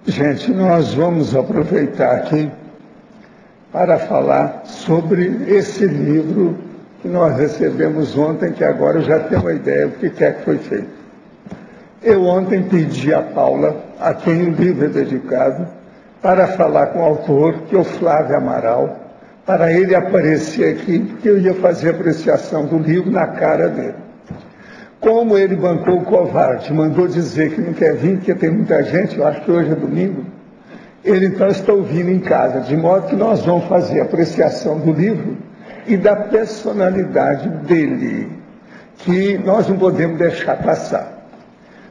Gente, nós vamos aproveitar aqui para falar sobre esse livro que nós recebemos ontem, que agora eu já tenho uma ideia do que é que foi feito. Eu ontem pedi a Paula, a quem o livro é dedicado, para falar com o autor, que é o Flávio Amaral, para ele aparecer aqui, porque eu ia fazer a apreciação do livro na cara dele. Como ele bancou o covarde, mandou dizer que não quer vir, porque tem muita gente, eu acho que hoje é domingo, ele então está ouvindo em casa, de modo que nós vamos fazer a apreciação do livro e da personalidade dele, que nós não podemos deixar passar.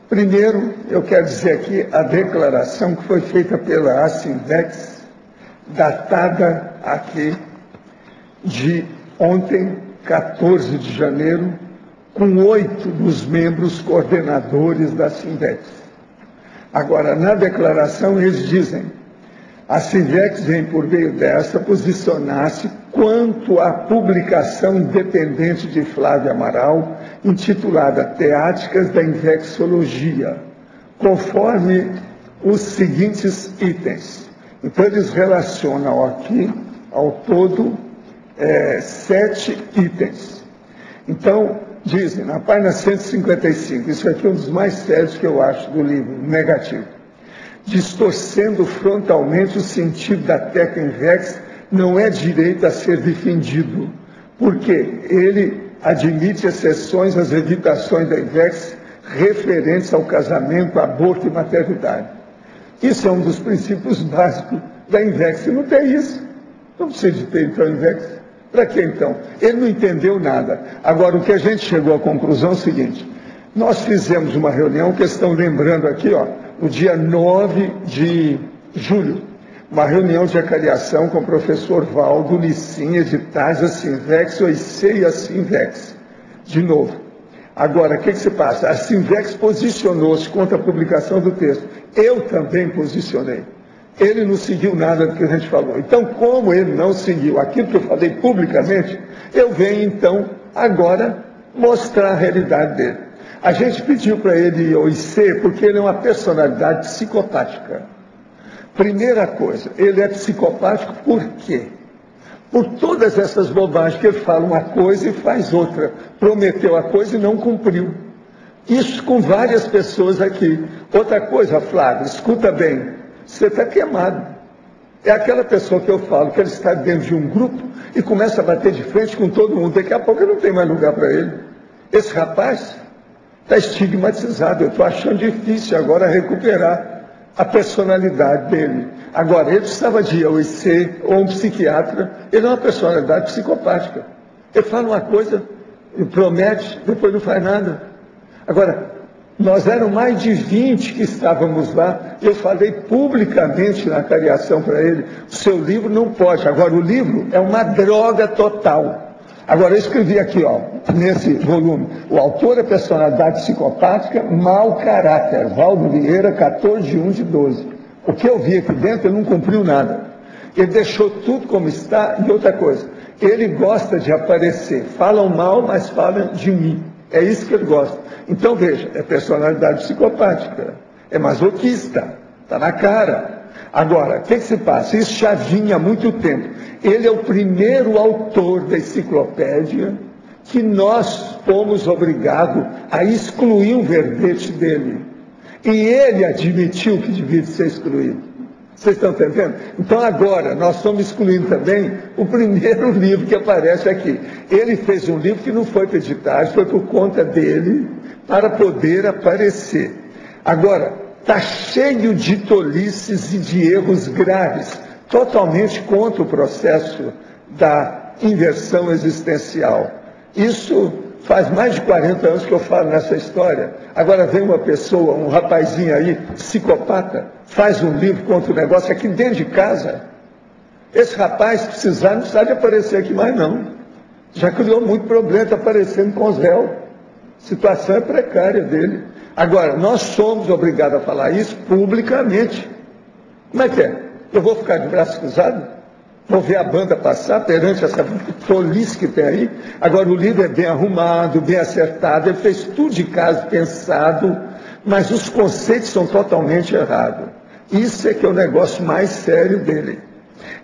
Primeiro, eu quero dizer aqui a declaração que foi feita pela Asinvex, datada aqui de ontem, 14 de janeiro, com 8 dos membros coordenadores da Asinvex. Agora, na declaração, eles dizem: a Asinvex vem, por meio dessa, posicionar-se quanto à publicação independente de Flávio Amaral, intitulada Teáticas da Infecciologia, conforme os seguintes itens. Então, eles relacionam aqui, ao todo, 7 itens. Então, dizem, na página 155, isso aqui é um dos mais sérios que eu acho do livro, negativo. Distorcendo frontalmente o sentido da Tecninvex, não é direito a ser defendido, porque ele admite exceções às evitações da Invex referentes ao casamento, aborto e maternidade. Isso é um dos princípios básicos da Invex. Se não tem isso, não precisa de ter então a Invex. Para que então? Ele não entendeu nada. Agora, o que a gente chegou à conclusão é o seguinte: nós fizemos uma reunião, que estão lembrando aqui, no dia 9 de julho, uma reunião de acariação com o professor Valdo, Licinha, de Tais, Asinvex, OIC e Asinvex. De novo. Agora, o que se passa? A Asinvex posicionou-se contra a publicação do texto. Eu também posicionei. Ele não seguiu nada do que a gente falou. Então, como ele não seguiu aquilo que eu falei publicamente, eu venho, então, agora, mostrar a realidade dele. A gente pediu para ele OIC porque ele é uma personalidade psicopática. Primeira coisa, ele é psicopático por quê? Por todas essas bobagens que ele fala uma coisa e faz outra. Prometeu a coisa e não cumpriu. Isso com várias pessoas aqui. Outra coisa, Flávio, escuta bem, você está queimado. É aquela pessoa que eu falo, que ele está dentro de um grupo e começa a bater de frente com todo mundo. Daqui a pouco não tem mais lugar para ele. Esse rapaz está estigmatizado. Eu estou achando difícil agora recuperar a personalidade dele. Agora, ele precisava de OIC ou um psiquiatra. Ele é uma personalidade psicopática. Ele fala uma coisa, ele promete, depois não faz nada. Agora, nós éramos mais de 20 que estávamos lá. Eu falei publicamente na cariação para ele: o seu livro não pode. Agora, o livro é uma droga total. Agora, eu escrevi aqui, nesse volume: o autor é personalidade psicopática, mau caráter, Valdo Vieira, 14 de 1 de 12. O que eu vi aqui dentro, ele não cumpriu nada. Ele deixou tudo como está. E outra coisa, ele gosta de aparecer. Falam mal, mas falam de mim. É isso que ele gosta. Então, veja, é personalidade psicopática, é masoquista, está na cara. Agora, o que se passa? Isso já vinha há muito tempo. Ele é o primeiro autor da enciclopédia que nós fomos obrigados a excluir um verbete dele. E ele admitiu que devia ser excluído. Vocês estão entendendo? Então agora nós estamos excluindo também o primeiro livro que aparece aqui. Ele fez um livro que não foi para editar, foi por conta dele, para poder aparecer. Agora, está cheio de tolices e de erros graves, totalmente contra o processo da inversão existencial. Isso faz mais de 40 anos que eu falo nessa história. Agora vem uma pessoa, um rapazinho aí, psicopata, faz um livro contra o negócio aqui dentro de casa. Esse rapaz, se precisar, não precisa de aparecer aqui mais não. Já criou muito problema, está aparecendo com os réus. A situação é precária dele. Agora, nós somos obrigados a falar isso publicamente. Como é que é? Eu vou ficar de braço cruzado? Vou ver a banda passar perante essa tolice que tem aí? Agora, o livro é bem arrumado, bem acertado, ele fez tudo de casa pensado, mas os conceitos são totalmente errados. Isso é que é o negócio mais sério dele.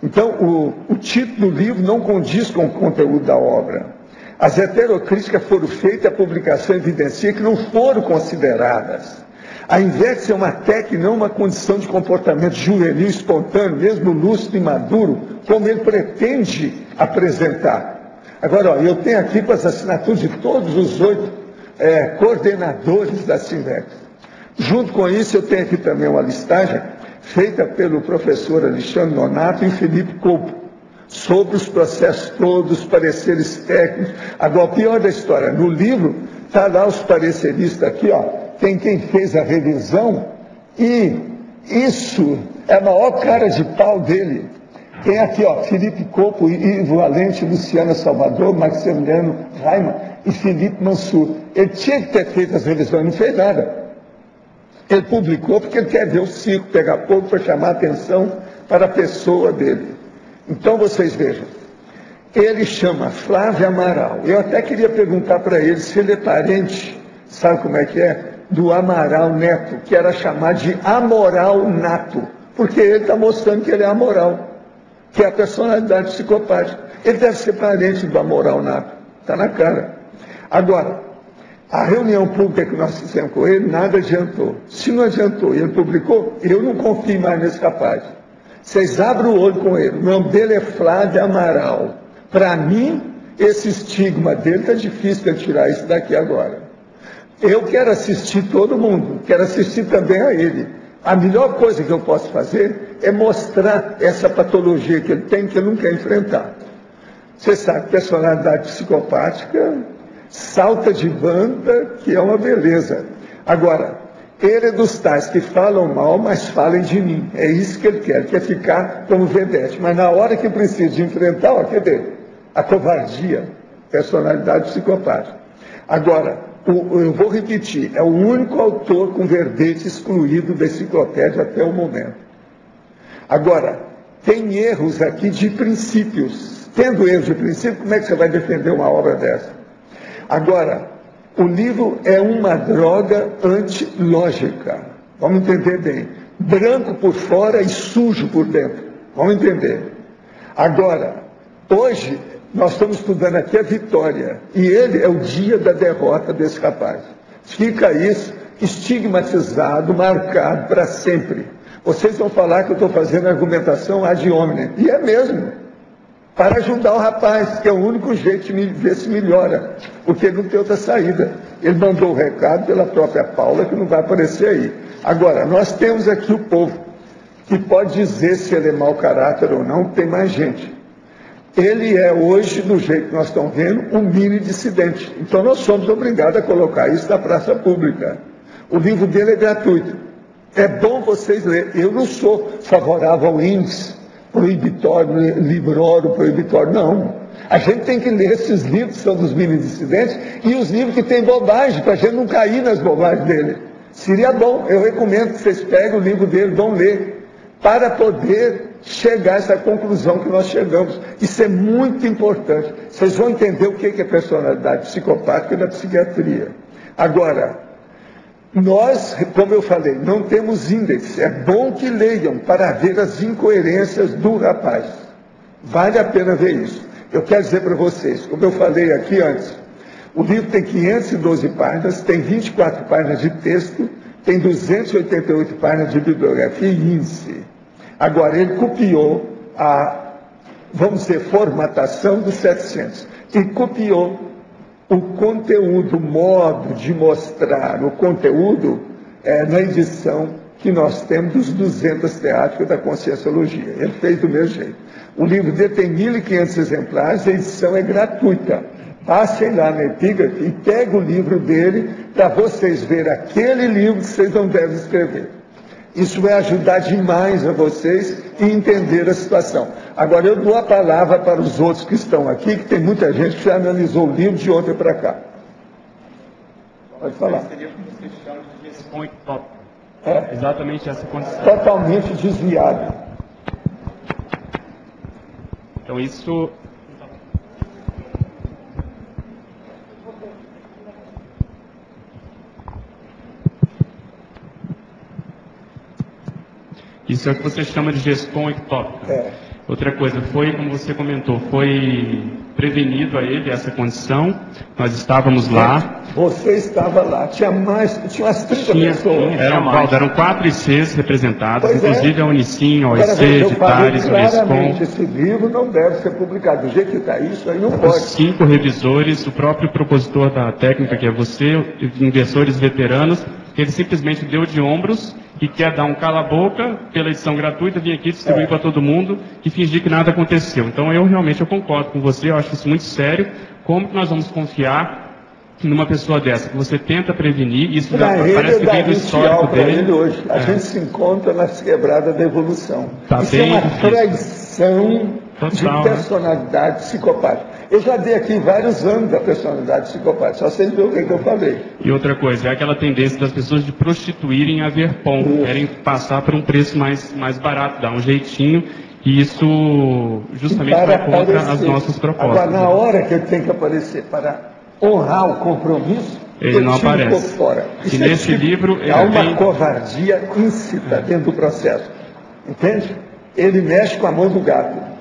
Então, o título do livro não condiz com o conteúdo da obra. As heterocríticas foram feitas, a publicação evidencia que não foram consideradas. A invés de ser uma técnica, não uma condição de comportamento juvenil, espontâneo, mesmo lúcido e maduro, como ele pretende apresentar. Agora, ó, eu tenho aqui com as assinaturas de todos os 8 coordenadores da Sinvex. Junto com isso, eu tenho aqui também uma listagem feita pelo professor Alexandre Nonato e Felipe Copo, sobre os processos todos, os pareceres técnicos. Agora, o pior da história, no livro, está lá os pareceristas aqui, ó, tem quem fez a revisão, e isso é a maior cara de pau dele. Tem aqui, ó, Felipe Copo, Ivo Valente, Luciana Salvador, Maximiliano Raimann e Felipe Mansur. Ele tinha que ter feito as revisões, não fez nada. Ele publicou porque ele quer ver o circo pegar fogo para chamar a atenção para a pessoa dele. Então, vocês vejam, ele chama Flávio Amaral. Eu até queria perguntar para ele se ele é parente, sabe como é que é? Do Amaral Neto, que era chamado de amoral nato, porque ele está mostrando que ele é amoral, que é a personalidade psicopática. Ele deve ser parente do amoral nato, está na cara. Agora, a reunião pública que nós fizemos com ele, nada adiantou. Se não adiantou e ele publicou, eu não confio mais nesse rapaz. Vocês abrem o olho com ele. O nome dele é Flávio Amaral. Para mim, esse estigma dele está difícil de tirar isso daqui agora. Eu quero assistir todo mundo, quero assistir também a ele. A melhor coisa que eu posso fazer é mostrar essa patologia que ele tem, que ele não quer enfrentar. Você sabe, personalidade psicopática salta de banda, que é uma beleza. Agora, ele é dos tais que falam mal, mas falem de mim. É isso que ele quer ficar como vedete. Mas na hora que precisa de enfrentar, ó, cadê? A covardia, personalidade psicopática. Agora, eu vou repetir, é o único autor com verbete excluído da enciclopédia até o momento. Agora, tem erros aqui de princípios. Tendo erros de princípio, como é que você vai defender uma obra dessa? Agora, o livro é uma droga antilógica. Vamos entender bem. Branco por fora e sujo por dentro. Vamos entender. Agora, hoje, nós estamos estudando aqui a vitória. E ele é o dia da derrota desse rapaz. Fica isso estigmatizado, marcado para sempre. Vocês vão falar que eu estou fazendo argumentação ad hominem. E é mesmo. Para ajudar o rapaz, que é o único jeito de ver se melhora, porque ele não tem outra saída. Ele mandou o recado pela própria Paula, que não vai aparecer aí. Agora, nós temos aqui o povo, que pode dizer se ele é mau caráter ou não, tem mais gente. Ele é hoje, do jeito que nós estamos vendo, um mini dissidente. Então nós somos obrigados a colocar isso na praça pública. O livro dele é gratuito. É bom vocês lerem. Eu não sou favorável ao índice proibitório, livrório proibitório, não. A gente tem que ler esses livros que são dos mini dissidentes e os livros que tem bobagem, para a gente não cair nas bobagens dele. Seria bom, eu recomendo que vocês peguem o livro dele, vão ler, para poder chegar a essa conclusão que nós chegamos. Isso é muito importante. Vocês vão entender o que é personalidade psicopática da psiquiatria. Agora, nós, como eu falei, não temos índice. É bom que leiam para ver as incoerências do rapaz. Vale a pena ver isso. Eu quero dizer para vocês, como eu falei aqui antes, o livro tem 512 páginas, tem 24 páginas de texto, tem 288 páginas de bibliografia e índice. Agora, ele copiou a, vamos dizer, formatação dos 700 e copiou o conteúdo, o modo de mostrar o conteúdo na edição que nós temos dos 200 teáticos da Conscienciologia. Ele fez do mesmo jeito. O livro dele tem 1.500 exemplares, a edição é gratuita. Passem lá na Epígrafe e peguem o livro dele para vocês verem aquele livro que vocês não devem escrever. Isso vai ajudar demais a vocês e entender a situação. Agora, eu dou a palavra para os outros que estão aqui, que tem muita gente que já analisou o livro de ontem para cá. Pode falar. Seria o que você chama de gestão ectópica. Exatamente essa condição. Totalmente desviado. Então, isso... Isso é o que você chama de gestão ectópica. É. Outra coisa, foi, como você comentou, foi prevenido a ele essa condição, nós estávamos lá. Você estava lá, tinha umas 30 pessoas. Eram 4 ICs representadas, Pois é. inclusive a Unicim, a Agora, OIC, eu falei Editares, claramente, Unescom. esse livro não deve ser publicado. Do jeito que está isso, aí não Os pode. 5 revisores, o próprio propositor da técnica, que é você, investidores veteranos, ele simplesmente deu de ombros e quer dar um cala-boca pela edição gratuita, vir aqui distribuir para todo mundo e fingir que nada aconteceu. Então, eu concordo com você, eu acho isso muito sério. Como que nós vamos confiar numa pessoa dessa, que você tenta prevenir, isso já parece que vem do histórico dele. Ele hoje. A gente se encontra nas quebradas da evolução. Tá Isso é bem uma difícil. traição Total, de personalidade psicopática. Eu já dei aqui vários anos da personalidade psicopática, só sei ver o que eu falei. E outra coisa, é aquela tendência das pessoas de prostituírem a Verpom, querem passar por um preço mais barato, dar um jeitinho, e isso justamente vai contra as nossas propostas. Agora, na hora que ele tem que aparecer para honrar o compromisso, ele não tira aparece. um pouco fora. E nesse livro há uma vem... covardia íncita dentro do processo. Entende? Ele mexe com a mão do gato.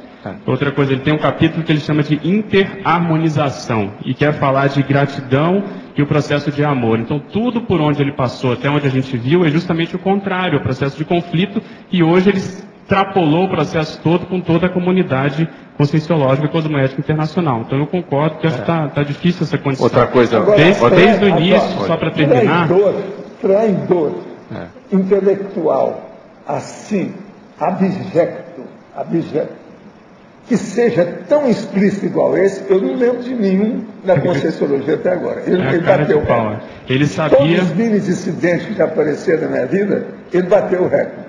Outra coisa, ele tem um capítulo que ele chama de interharmonização e quer falar de gratidão e o processo de amor. Então, tudo por onde ele passou, até onde a gente viu, é justamente o contrário, o processo de conflito, e hoje ele extrapolou o processo todo com toda a comunidade conscienciológica e cosmoética internacional. Então, eu concordo que está difícil essa condição. Outra coisa, Agora, desde o início, só para terminar... Traidor, intelectual, assim, abjecto, que seja tão explícito igual esse, eu não lembro de nenhum na Conscienciologia até agora. Ele bateu o recorde. Ele sabia... Todos os mini dissidentes que já apareceram na minha vida, ele bateu o recorde.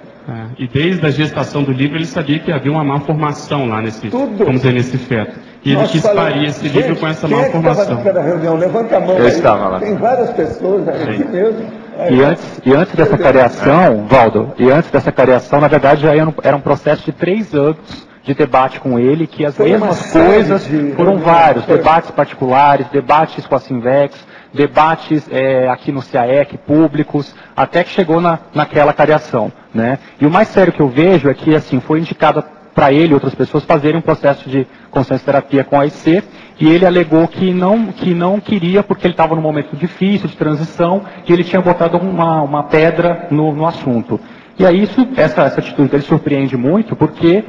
E desde a gestação do livro ele sabia que havia uma má formação lá nesse, vamos dizer, nesse feto. E ele quis parir esse livro com essa má formação. Quem é reunião? Levanta a mão. Eu estava lá. Tem várias pessoas aqui mesmo. E antes dessa cariação, Valdo, na verdade já era um processo de 3 anos de debate com ele, que as mesmas coisas foram vários, debates particulares, debates com a Sinvex, debates aqui no CAEC, públicos, até que chegou naquela cariação, né? E o mais sério que eu vejo é que, assim, foi indicado para ele e outras pessoas fazerem um processo de consciência-terapia com a IC, e ele alegou que não queria porque ele estava num momento difícil, de transição, e ele tinha botado uma pedra no assunto. E aí essa atitude dele surpreende muito, porque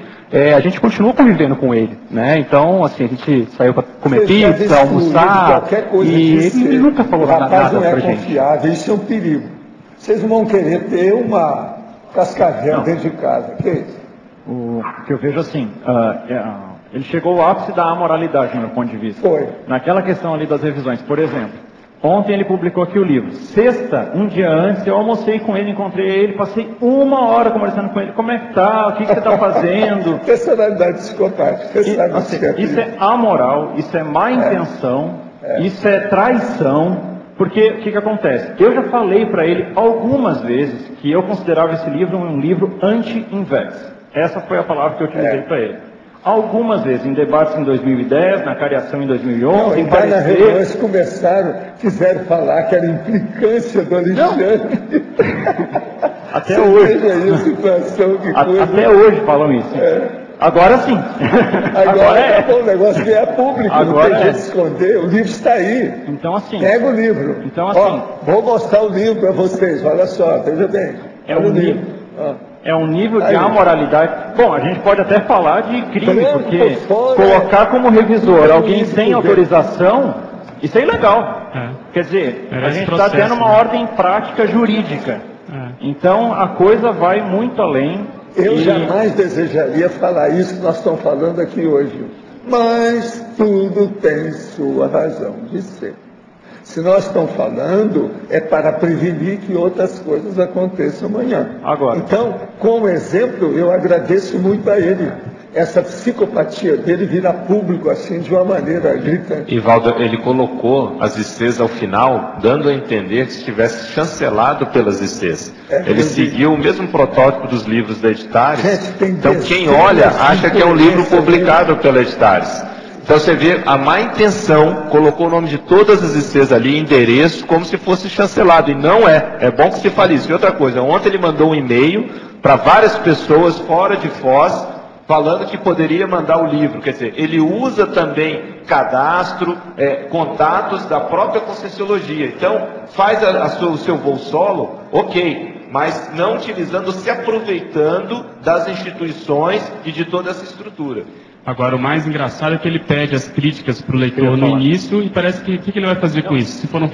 a gente continua convivendo com ele, né? Então, assim, a gente saiu para comer pizza, almoçar, e ele nunca falou nada pra gente. O rapaz não é confiável, isso é um perigo. Vocês não vão querer ter uma cascavel dentro de casa, que é isso? O que eu vejo assim, ele chegou ao ápice da amoralidade, no meu ponto de vista. Foi. Naquela questão ali das revisões, por exemplo, ontem ele publicou aqui o livro. Sexta, um dia antes, eu almocei com ele, encontrei ele, passei 1 hora conversando com ele. Como é que tá? O que você está fazendo? Personalidade psicopática. Isso é amoral, isso é má intenção, isso é traição. Porque o que acontece? Eu já falei para ele algumas vezes que eu considerava esse livro um livro anti-invex. Essa foi a palavra que eu utilizei para ele. Algumas vezes, em debates em 2010, na cariação em 2011, em parecer... Eles quiseram falar que era implicância do Alexandre. Até hoje. Veja aí a situação, que coisa. Até hoje falam isso. Agora sim. Agora o negócio é público, agora não tem jeito de esconder, o livro está aí. Então assim. Pega o livro. Então assim. Vou mostrar o livro para vocês, olha só, veja bem. É um nível de amoralidade. Bom, a gente pode até falar de crime, porque colocar como revisor alguém sem autorização, isso é ilegal. Quer dizer, a gente está tendo uma ordem prática jurídica. Então a coisa vai muito além. Eu jamais desejaria falar isso que nós estamos falando aqui hoje. Mas tudo tem sua razão de ser. Se nós estamos falando, é para prevenir que outras coisas aconteçam amanhã. Agora. Então, como exemplo, eu agradeço muito a ele. Essa psicopatia dele vira público assim de uma maneira gritante. E Valdo, ele colocou as ICs ao final, dando a entender que estivesse chancelado pelas ICs. Ele seguiu o mesmo protótipo dos livros da Editares. Então quem olha acha que é um livro publicado pela Editares. Então você vê a má intenção, colocou o nome de todas as ICs ali, endereço, como se fosse chancelado. E não é. É bom que se fale isso. E outra coisa, ontem ele mandou um e-mail para várias pessoas fora de Foz, falando que poderia mandar o livro. Quer dizer, ele usa também cadastro, contatos da própria Conscienciologia. Então, faz o seu voo solo, ok, mas não utilizando, se aproveitando das instituições e de toda essa estrutura. Agora, o mais engraçado é que ele pede as críticas para o leitor no início e parece que o que ele vai fazer com isso? Se foram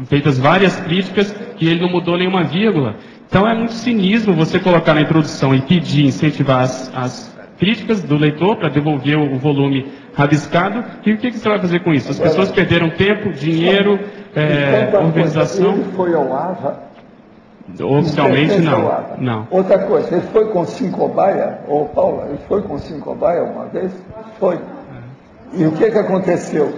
feitas várias críticas e ele não mudou nenhuma vírgula. Então é muito cinismo você colocar na introdução e pedir, incentivar as críticas do leitor para devolver o volume rabiscado. E o que você vai fazer com isso? As pessoas perderam tempo, dinheiro, organização. Ele foi ao AVA? Oficialmente não. Outra coisa, ele foi com Sincobaia, ou Paula, ele foi com Sincobaia uma vez? Foi. E o que aconteceu?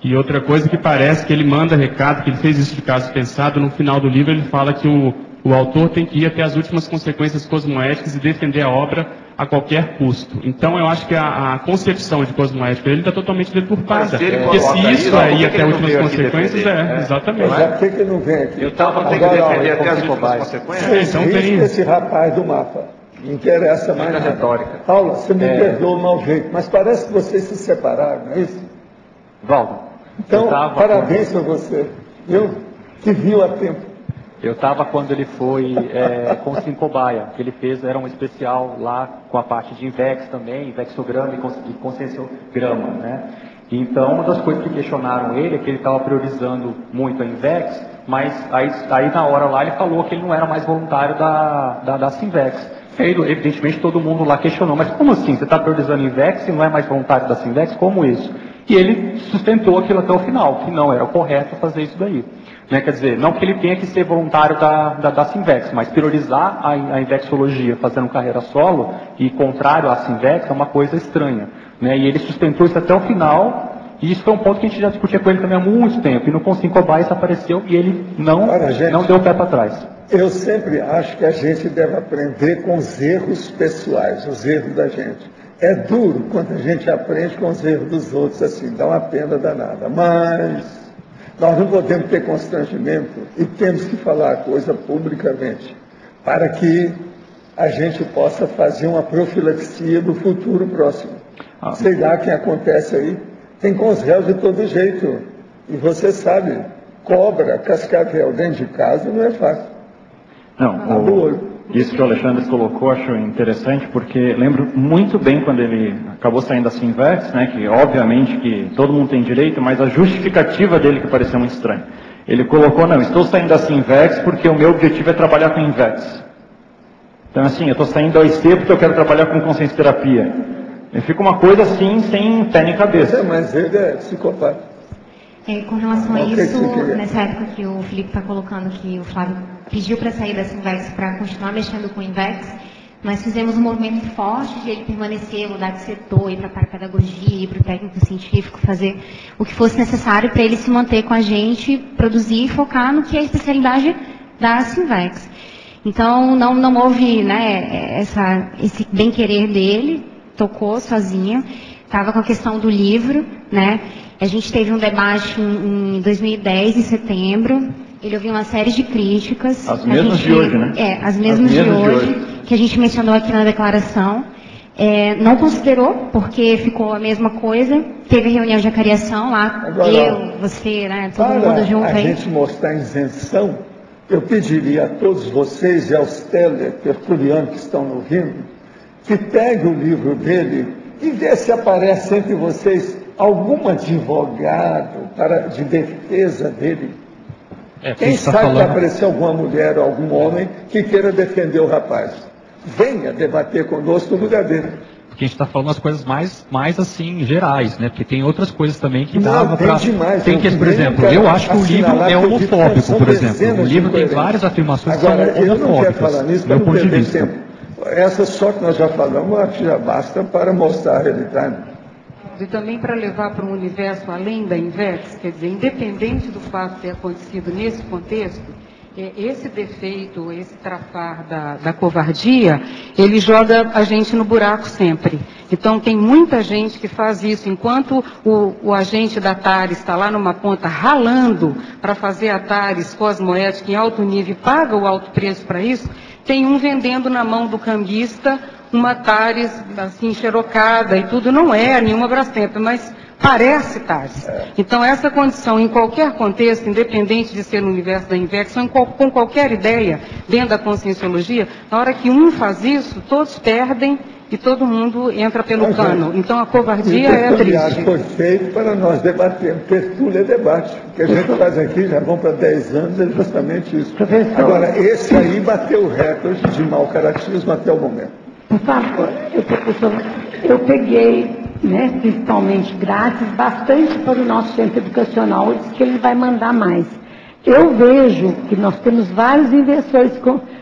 E outra coisa que parece que ele manda recado, que ele fez isso de caso pensado, no final do livro ele fala que o autor tem que ir até as últimas consequências cosmoéticas e defender a obra a qualquer custo. Então eu acho que a concepção de cosmoética ele está totalmente deturpada. Porque se isso é ir até as últimas consequências, exatamente. Mas por que ele não vem aqui? Eu estava tendo que defender até as últimas consequências. Então tem esse rapaz do mapa. Não interessa mais nada. Retórica. Paula, você me perdoa o mau jeito, mas parece que vocês se separaram, não é isso? Valdo. Então, parabéns a você, viu? Que viu a tempo. Eu estava quando ele foi com o Sincobaia, que ele fez, era um especial lá com a parte de INVEX também, INVEXograma e conscienciograma, né? Então, uma das coisas que questionaram ele é que ele estava priorizando muito a INVEX, mas aí na hora lá ele falou que ele não era mais voluntário da Sinvex. Evidentemente todo mundo lá questionou, mas como assim? Você está priorizando a INVEX e não é mais voluntário da Sinvex? Como isso? E ele sustentou aquilo até o final, que não era o correto fazer isso daí. Né? Quer dizer, não que ele tenha que ser voluntário da Sinvex, mas priorizar a Invexologia fazendo carreira solo e contrário à Sinvex é uma coisa estranha. Né? E ele sustentou isso até o final, e isso foi um ponto que a gente já discutia com ele também há muito tempo, e no Conscienciologia isso apareceu e ele não deu o pé para trás. Eu sempre acho que a gente deve aprender com os erros pessoais, os erros da gente. É duro quando a gente aprende com os erros dos outros, assim, dá uma pena danada. Mas nós não podemos ter constrangimento e temos que falar a coisa publicamente, para que a gente possa fazer uma profilaxia do futuro próximo. Sei lá quem acontece aí, tem com os réus de todo jeito. E você sabe, cobra, cascavel dentro de casa não é fácil. Isso que o Alexandre colocou, acho interessante, porque lembro muito bem quando ele acabou saindo da Sinvex, né, que obviamente que todo mundo tem direito, mas a justificativa dele que pareceu muito estranha. Ele colocou, não, estou saindo da Sinvex porque o meu objetivo é trabalhar com Invex. Então assim, eu estou saindo da OIC porque eu quero trabalhar com consciência terapia. E fica uma coisa assim, sem pé nem cabeça. Mas ele é psicopata. Com relação a isso, nessa época que o Felipe está colocando que o Flávio pediu para sair da Sinvex para continuar mexendo com o Invex, nós fizemos um movimento forte de ele permanecer, mudar de setor, ir para a parapedagogia, ir para o técnico científico, fazer o que fosse necessário para ele se manter com a gente, produzir e focar no que é a especialidade da Sinvex. Então, não houve, né, esse bem-querer dele, tocou sozinho, estava com a questão do livro, né? A gente teve um debate em 2010, em setembro. Ele ouviu uma série de críticas. As mesmas de hoje, né? As mesmas de hoje, que a gente mencionou aqui na declaração. Não considerou, porque ficou a mesma coisa. Teve reunião de acariação lá, agora, você, né, todo mundo junto aí. Para a gente mostrar a isenção, eu pediria a todos vocês e aos teletertulianos que estão ouvindo, que pegue o livro dele e vê se aparece entre vocês algum advogado de defesa dele. Quem sabe que aparecer alguma mulher ou algum homem que queira defender o rapaz. Venha debater conosco no lugar dele. Porque a gente está falando as coisas mais assim, gerais, né? Porque tem outras coisas também que dava para... Tem que, por exemplo, eu acho que o livro é homofóbico, por exemplo. O livro tem várias afirmações que são homofóbicas. Eu não quero falar nisso para não perder tempo. Essa só que nós já falamos, acho que já basta para mostrar a realidade. E também para levar para um universo além da Invex, quer dizer, independente do fato de ter acontecido nesse contexto, esse defeito, esse trafar da covardia, ele joga a gente no buraco sempre. Então, tem muita gente que faz isso. Enquanto o agente da TARES está lá numa ponta ralando para fazer a TARES cosmoética em alto nível e paga o alto preço para isso, tem um vendendo na mão do cambista uma TARES assim, xerocada e tudo. Não é nenhuma Brastemp, mas parece TARES. Então, essa condição, em qualquer contexto, independente de ser no universo da Invex, ou com qualquer ideia dentro da conscienciologia, na hora que um faz isso, todos perdem e todo mundo entra pelo cano. Então, a covardia é triste. Foi feito para nós debatermos, tertúlia é debate. O que a gente faz aqui, já vão para 10 anos, é justamente isso. Professor. Agora, esse aí bateu o recorde de mau caratismo até o momento. Por favor, eu peguei, né, principalmente grátis, bastante para o nosso centro educacional, diz que ele vai mandar mais. Eu vejo que nós temos vários investidores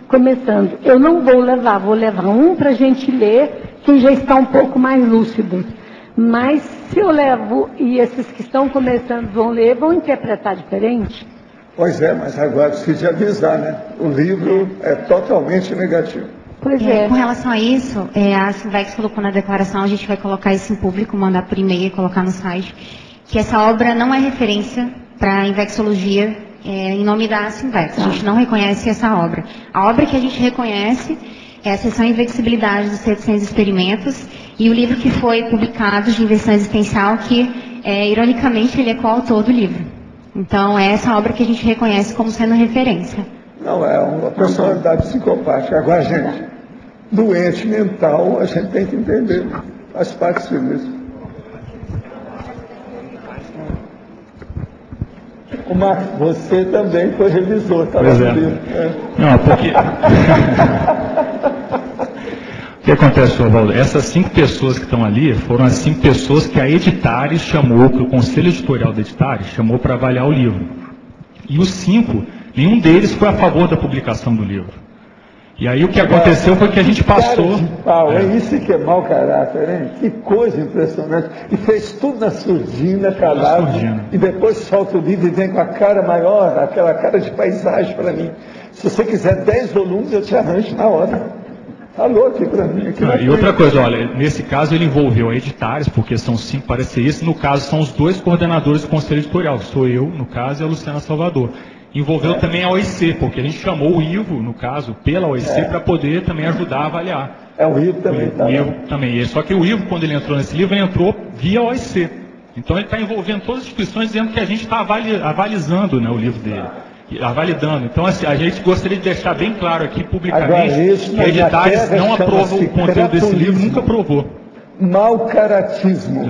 começando. Eu não vou levar, vou levar um para a gente ler, quem já está um pouco mais lúcido. Mas se eu levo e esses que estão começando vão ler, vão interpretar diferente? Pois é, mas agora precisa avisar, né? O livro é totalmente negativo. Pois é. Com relação a isso, a Sinvex colocou na declaração, a gente vai colocar isso em público, mandar por e-mail, colocar no site, que essa obra não é referência para a Invexologia em nome da Sinvex. A gente não reconhece essa obra. A obra que a gente reconhece é a seção Invexibilidade dos 700 experimentos e o livro que foi publicado de inversão existencial, que, ironicamente, ele é coautor do livro. Então, é essa obra que a gente reconhece como sendo referência. Não, é uma personalidade psicopática. Agora, gente, doente mental, a gente tem que entender. Faz parte disso. O Marcos, você também foi revisor, tá? Pois é. Não, porque... O que acontece, senhor Valdo? Essas 5 pessoas que estão ali foram as 5 pessoas que a Editares chamou, que o Conselho Editorial da Editares chamou para avaliar o livro. E os 5, nenhum deles foi a favor da publicação do livro. E aí o que aconteceu foi que a gente passou... É isso que é mau caráter, hein? Que coisa impressionante. E fez tudo na surdina, calado, e depois solta o livro e vem com a cara maior, aquela cara de paisagem para mim. Se você quiser 10 volumes, eu te arranjo na hora. Falou aqui para mim. E outra coisa, olha, nesse caso ele envolveu a Editares, porque são 5, parece isso. No caso, são os 2 coordenadores do Conselho Editorial. Sou eu, no caso, e a Luciana Salvador. Envolveu também a OIC, porque a gente chamou o Ivo, no caso, pela OIC, para poder também ajudar a avaliar. O Ivo também. O Ivo também. Só que o Ivo, quando ele entrou nesse livro, ele entrou via OIC. Então ele está envolvendo todas as instituições, dizendo que a gente está avalizando, né, o livro dele. Validando. Então, assim, a gente gostaria de deixar bem claro aqui, publicamente, que a Editares não aprova o conteúdo desse livro, nunca aprovou. Mau caratismo.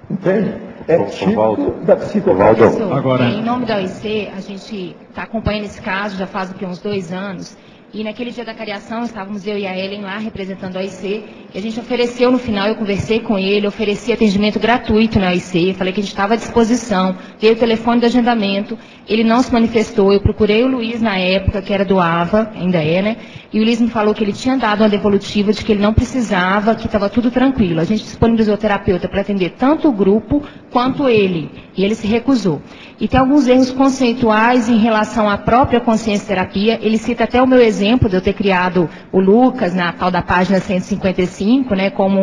Entende? É tipo da psicopatia. Agora, em nome da OIC, a gente está acompanhando esse caso já faz uns 2 anos. E naquele dia da cariação, estávamos eu e a Ellen lá representando a OIC, e a gente ofereceu no final, eu conversei com ele, ofereci atendimento gratuito na OIC, falei que a gente estava à disposição, dei o telefone do agendamento, ele não se manifestou, eu procurei o Luiz na época, que era do AVA, ainda é, né? E o Luiz me falou que ele tinha dado uma devolutiva de que ele não precisava, que estava tudo tranquilo. A gente disponibilizou o terapeuta para atender tanto o grupo quanto ele, e ele se recusou. E tem alguns erros conceituais em relação à própria consciência terapia. Ele cita até o meu exemplo de eu ter criado o Lucas na tal da página 155, né, como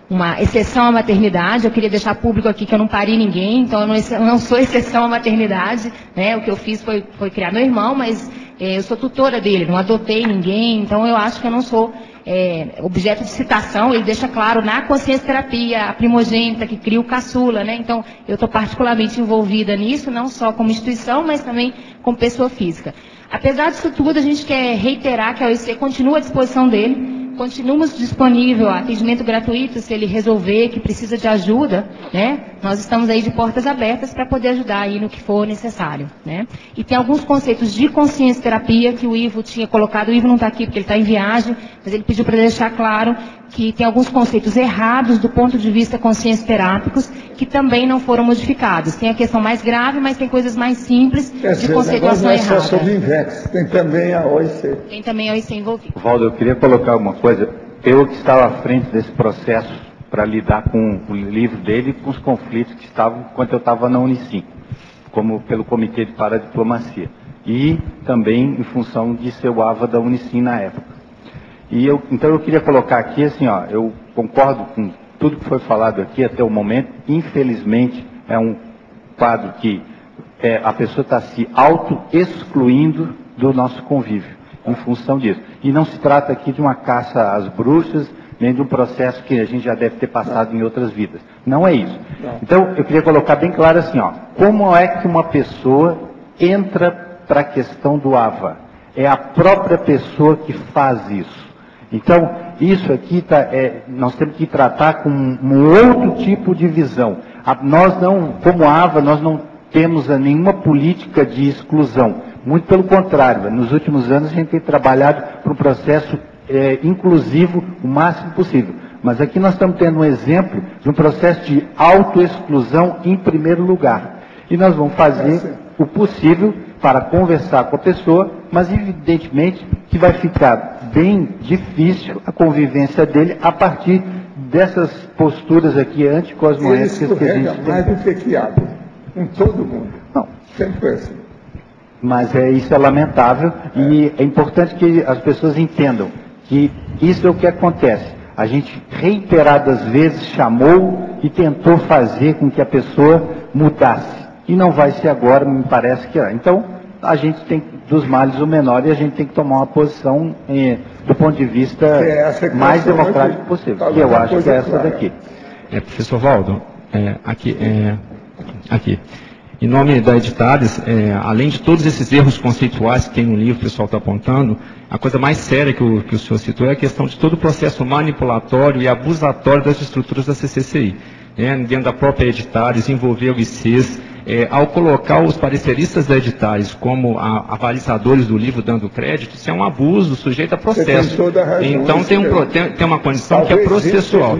uma exceção à maternidade. Eu queria deixar público aqui que eu não pari ninguém, então eu não sou exceção à maternidade, né? O que eu fiz foi criar meu irmão, mas eu sou tutora dele, não adotei ninguém, então eu acho que eu não sou objeto de citação. Ele deixa claro na consciência terapia, a primogênita que cria o caçula, né? Então eu estou particularmente envolvida nisso, não só como instituição, mas também como pessoa física. Apesar disso tudo, a gente quer reiterar que a OIC continua à disposição dele, continuamos disponível a atendimento gratuito se ele resolver que precisa de ajuda, né? Nós estamos aí de portas abertas para poder ajudar aí no que for necessário, né? E tem alguns conceitos de consciência terapia que o Ivo tinha colocado. O Ivo não está aqui porque ele está em viagem, mas ele pediu para deixar claro que tem alguns conceitos errados do ponto de vista consciência terápicos que também não foram modificados. Tem a questão mais grave, mas tem coisas mais simples de conceituação errada. Não é só sobre Invex, tem também a OIC. Tem também a OIC envolvida. Valdo, eu queria colocar uma coisa. Eu que estava à frente desse processo para lidar com o livro dele e com os conflitos que estavam enquanto eu estava na Unicim, como pelo Comitê de Paradiplomacia. E também em função de ser o AVA da Unicim na época. Então eu queria colocar aqui assim, ó, eu concordo com tudo que foi falado aqui até o momento. Infelizmente, é um quadro que a pessoa está se auto-excluindo do nosso convívio, em função disso. E não se trata aqui de uma caça às bruxas, nem de um processo que a gente já deve ter passado em outras vidas. Não é isso. Então, eu queria colocar bem claro assim, ó, como é que uma pessoa entra para a questão do AVA? É a própria pessoa que faz isso. Então, isso aqui nós temos que tratar com um outro tipo de visão. Nós não, como AVA, nós não temos nenhuma política de exclusão. Muito pelo contrário, nos últimos anos a gente tem trabalhado para um processo inclusivo o máximo possível. Mas aqui nós estamos tendo um exemplo de um processo de autoexclusão em primeiro lugar. E nós vamos fazer o possível para conversar com a pessoa, mas evidentemente que vai ficar bem difícil a convivência dele a partir dessas posturas aqui anticosmoéticas que a gente tem. Mais do que quiabo, em todo mundo. Não. Sempre foi assim. Mas isso é lamentável e é importante que as pessoas entendam que isso é o que acontece. A gente reiteradas vezes chamou e tentou fazer com que a pessoa mudasse. E não vai ser agora, me parece que é. Então, a gente tem, dos males o menor, e a gente tem que tomar uma posição do ponto de vista mais democrático possível. E eu acho que é essa daqui. Professor Valdo, aqui. Em nome da Editares, além de todos esses erros conceituais que tem no livro, o pessoal está apontando, a coisa mais séria que o senhor citou é a questão de todo o processo manipulatório e abusatório das estruturas da CCCI. Dentro da própria Editares, envolver o ICs, ao colocar os pareceristas da Editares como avalizadores do livro dando crédito, isso é um abuso sujeito a processo. Então tem uma condição que é processual.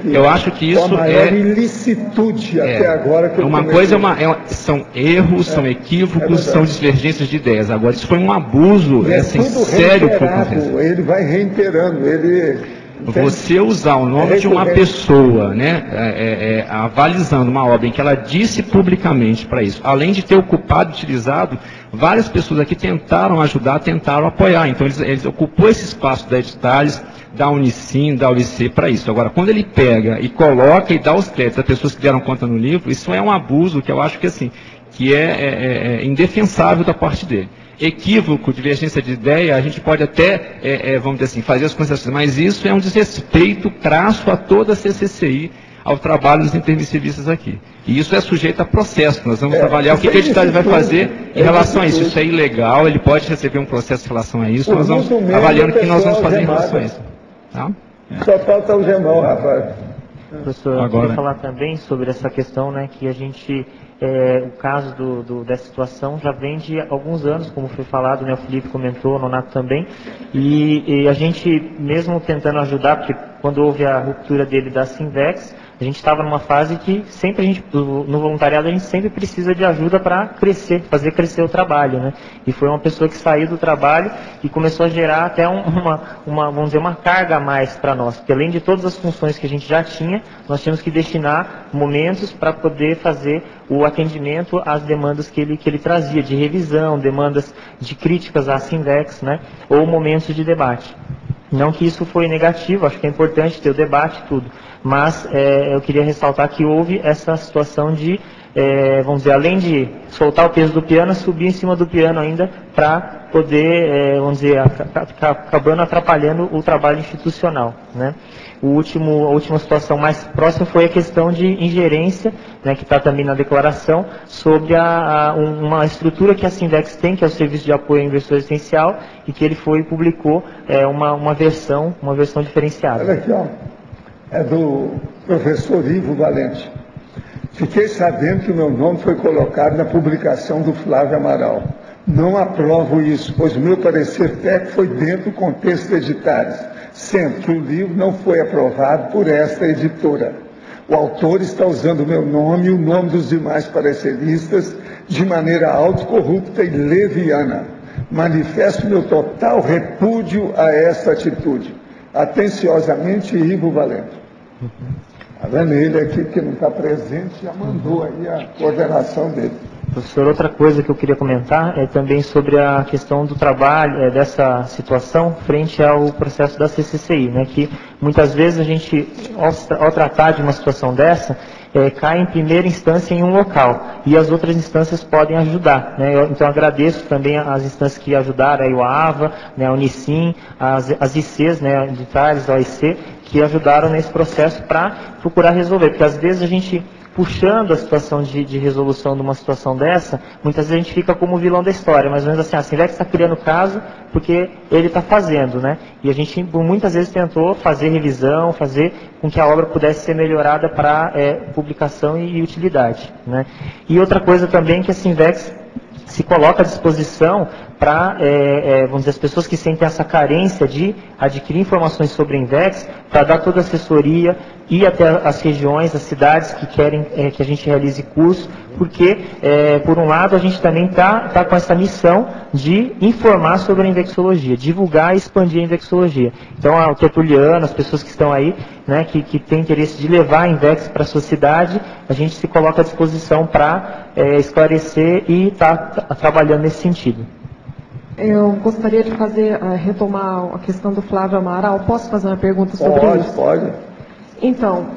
Eu acho que isso é ilicitude até agora que uma coisa são erros, são equívocos, são divergências de ideias. Agora isso foi um abuso sério que foi acontecido. Ele vai reiterando, você usar o nome de uma pessoa, avalizando uma obra em que ela disse publicamente para isso, além de ter ocupado, utilizado, várias pessoas aqui tentaram ajudar, tentaram apoiar. Então eles ocupou esse espaço da Editares, da Unicim, da UIC para isso. Agora, quando ele pega e coloca e dá os créditos a pessoas que deram conta no livro, isso é um abuso que eu acho que assim, que é indefensável da parte dele. Equívoco, divergência de ideia, a gente pode até, vamos dizer assim, fazer as considerações, mas isso é um desrespeito crasso a toda a CCCI, ao trabalho dos intermissivistas aqui. E isso é sujeito a processo. Nós vamos avaliar o que a Editares vai fazer em relação a isso. Isso é ilegal, ele pode receber um processo em relação a isso, nós vamos avaliando o que nós vamos fazer em relação a isso. Tá? Só falta o gemão, rapaz. Professor, eu queria falar também sobre essa questão, que a gente, o caso dessa situação já vem de alguns anos, como foi falado, o Felipe comentou, o Nonato também, e a gente, mesmo tentando ajudar, porque quando houve a ruptura dele da Sinvex, a gente estava numa fase que sempre no voluntariado a gente sempre precisa de ajuda para crescer, fazer crescer o trabalho, E foi uma pessoa que saiu do trabalho e começou a gerar até vamos dizer, uma carga a mais para nós, porque além de todas as funções que a gente já tinha, nós tínhamos que destinar momentos para poder fazer o atendimento às demandas que ele trazia, de revisão, demandas de críticas à Sinvex, ou momentos de debate. Não que isso foi negativo, acho que é importante ter o debate e tudo, mas eu queria ressaltar que houve essa situação de, vamos dizer, além de soltar o peso do piano, subir em cima do piano ainda para poder, vamos dizer, acabando atrapalhando o trabalho institucional, A última situação mais próxima foi a questão de ingerência, que está também na declaração, sobre uma estrutura que a Sinvex tem, que é o Serviço de Apoio ao Investidor Essencial, e que ele publicou uma versão diferenciada. Olha aqui, é do professor Ivo Valente. Fiquei sabendo que o meu nome foi colocado na publicação do Flávio Amaral. Não aprovo isso, pois o meu parecer técnico foi dentro do contexto de Editares, sendo que o livro não foi aprovado por esta editora. O autor está usando o meu nome e o nome dos demais pareceristas de maneira autocorrupta e leviana. Manifesto meu total repúdio a esta atitude. Atenciosamente, Ivo Valente. Está vendo ele aqui, que não está presente, já mandou aí a coordenação dele. Professor, outra coisa que eu queria comentar é também sobre a questão do trabalho, dessa situação frente ao processo da CCCI, né, que muitas vezes a gente, ao tratar de uma situação dessa, cai em primeira instância em um local e as outras instâncias podem ajudar, né? Então agradeço também as instâncias que ajudaram, aí o AVA, né, a Unicim, as ICs, né, de Tales, a OIC, que ajudaram nesse processo para procurar resolver, porque às vezes a gente, puxando a situação de resolução de uma situação dessa, muitas vezes a gente fica como o vilão da história, mais ou menos assim, a Sinvex está criando caso porque ele está fazendo, né? E a gente muitas vezes tentou fazer revisão, fazer com que a obra pudesse ser melhorada para publicação e utilidade, né? E outra coisa também que a Sinvex se coloca à disposição para, vamos dizer, as pessoas que sentem essa carência de adquirir informações sobre a Invex, para dar toda a assessoria, ir até as regiões, as cidades que querem que a gente realize curso, porque, por um lado, a gente também está com essa missão de informar sobre a Invexologia, divulgar e expandir a Invexologia. Então, o Tertuliano, as pessoas que estão aí, né, que têm interesse de levar a Invex para a sua cidade, a gente se coloca à disposição para esclarecer e estar trabalhando nesse sentido. Eu gostaria de retomar a questão do Flávio Amaral. Posso fazer uma pergunta sobre isso? Pode. Então,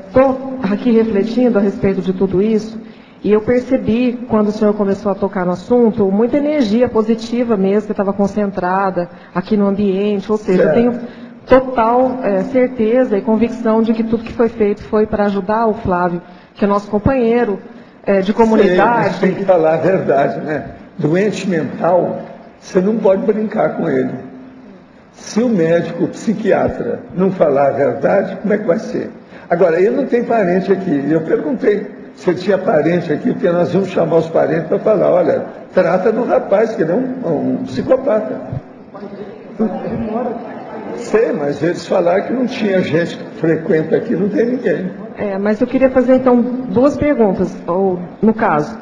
estou aqui refletindo a respeito de tudo isso, e eu percebi, quando o senhor começou a tocar no assunto, muita energia positiva mesmo, que estava concentrada aqui no ambiente, ou seja, eu tenho total certeza e convicção de que tudo que foi feito foi para ajudar o Flávio, que é nosso companheiro de comunidade. Mas tem que falar a verdade, né? Doente mental, você não pode brincar com ele. Se o médico, o psiquiatra, não falar a verdade, como é que vai ser? Agora, ele não tem parente aqui. Eu perguntei se ele tinha parente aqui, porque nós vamos chamar os parentes para falar, olha, trata do rapaz, que ele é um psicopata. Sei, mas eles falaram que não tinha gente que frequenta aqui, não tem ninguém. Mas eu queria fazer, então, duas perguntas, ou, no caso.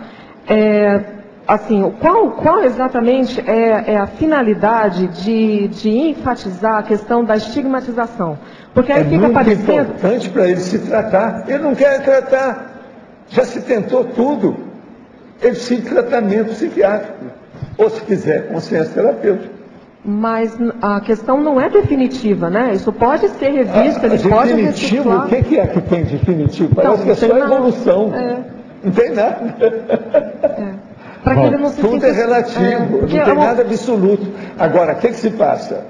Assim, qual exatamente é a finalidade de enfatizar a questão da estigmatização? Porque aí fica parecendo... É muito importante para ele se tratar. Ele não quer tratar. Já se tentou tudo. Ele precisa de tratamento psiquiátrico. Ou, se quiser, consciência terapêutica. Mas a questão não é definitiva, né? Isso pode ser revisto, ele pode reciclar. O que é que tem definitivo? Parece que é só evolução. Não tem nada. Para que ele não se tudo é relativo, não tem nada absoluto. Agora, o que se passa?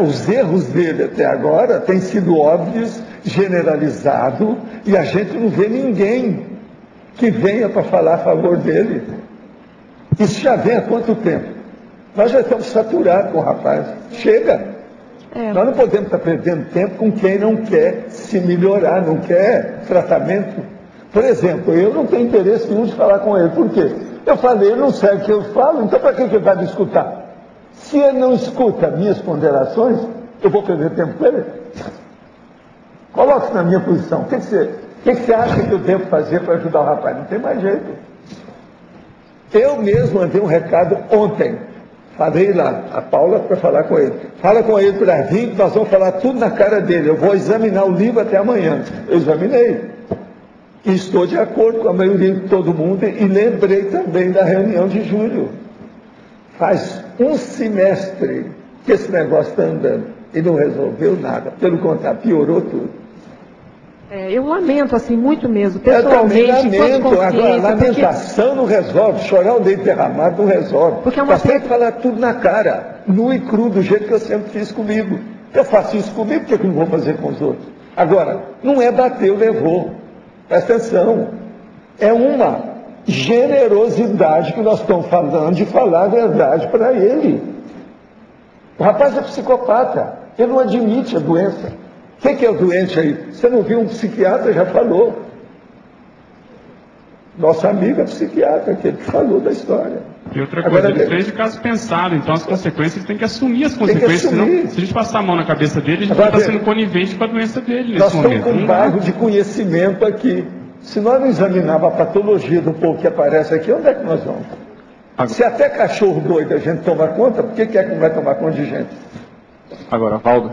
Os erros dele até agora têm sido óbvios, generalizados, e a gente não vê ninguém que venha para falar a favor dele. Isso já vem há quanto tempo? Nós já estamos saturados com o rapaz. Chega! Nós não podemos estar perdendo tempo com quem não quer se melhorar, não quer tratamento. Por exemplo, eu não tenho interesse nenhum de falar com ele. Por quê? Eu falei, ele não segue o que eu falo, então para que ele vai me escutar? Se ele não escuta minhas ponderações, eu vou perder tempo com ele? Coloque-se na minha posição. O que você acha que eu devo fazer para ajudar o rapaz? Não tem mais jeito. Eu mesmo mandei um recado ontem. Falei lá, a Paula, para falar com ele. Fala com ele para vir, nós vamos falar tudo na cara dele. Eu vou examinar o livro até amanhã. Eu examinei. E estou de acordo com a maioria de todo mundo e lembrei também da reunião de julho. Faz um semestre que esse negócio está andando e não resolveu nada. Pelo contrário, piorou tudo. Eu lamento, assim, muito mesmo, pessoalmente. Eu também lamento. Agora, lamentação não resolve, chorar o leite derramado não resolve. Porque tem que falar tudo na cara, nu e cru, do jeito que eu sempre fiz comigo. Eu faço isso comigo, por que eu não vou fazer com os outros? Agora, não é bater, levou. Presta atenção, é uma generosidade que nós estamos falando de falar a verdade para ele. O rapaz é psicopata, ele não admite a doença. O que é o doente aí? Você não viu um psiquiatra, já falou. Nossa amiga psiquiatra, que ele falou da história. E outra coisa, ele fez de caso pensado, então as consequências, ele tem que assumir as consequências, senão, se a gente passar a mão na cabeça dele, a gente vai estar sendo conivente com a doença dele nesse momento. Nós estamos com um bairro de conhecimento aqui. Se nós não examinarmos a patologia do povo que aparece aqui, onde é que nós vamos? Se até cachorro doido a gente toma conta, por que é que não vai tomar conta de gente? Agora, Valdo,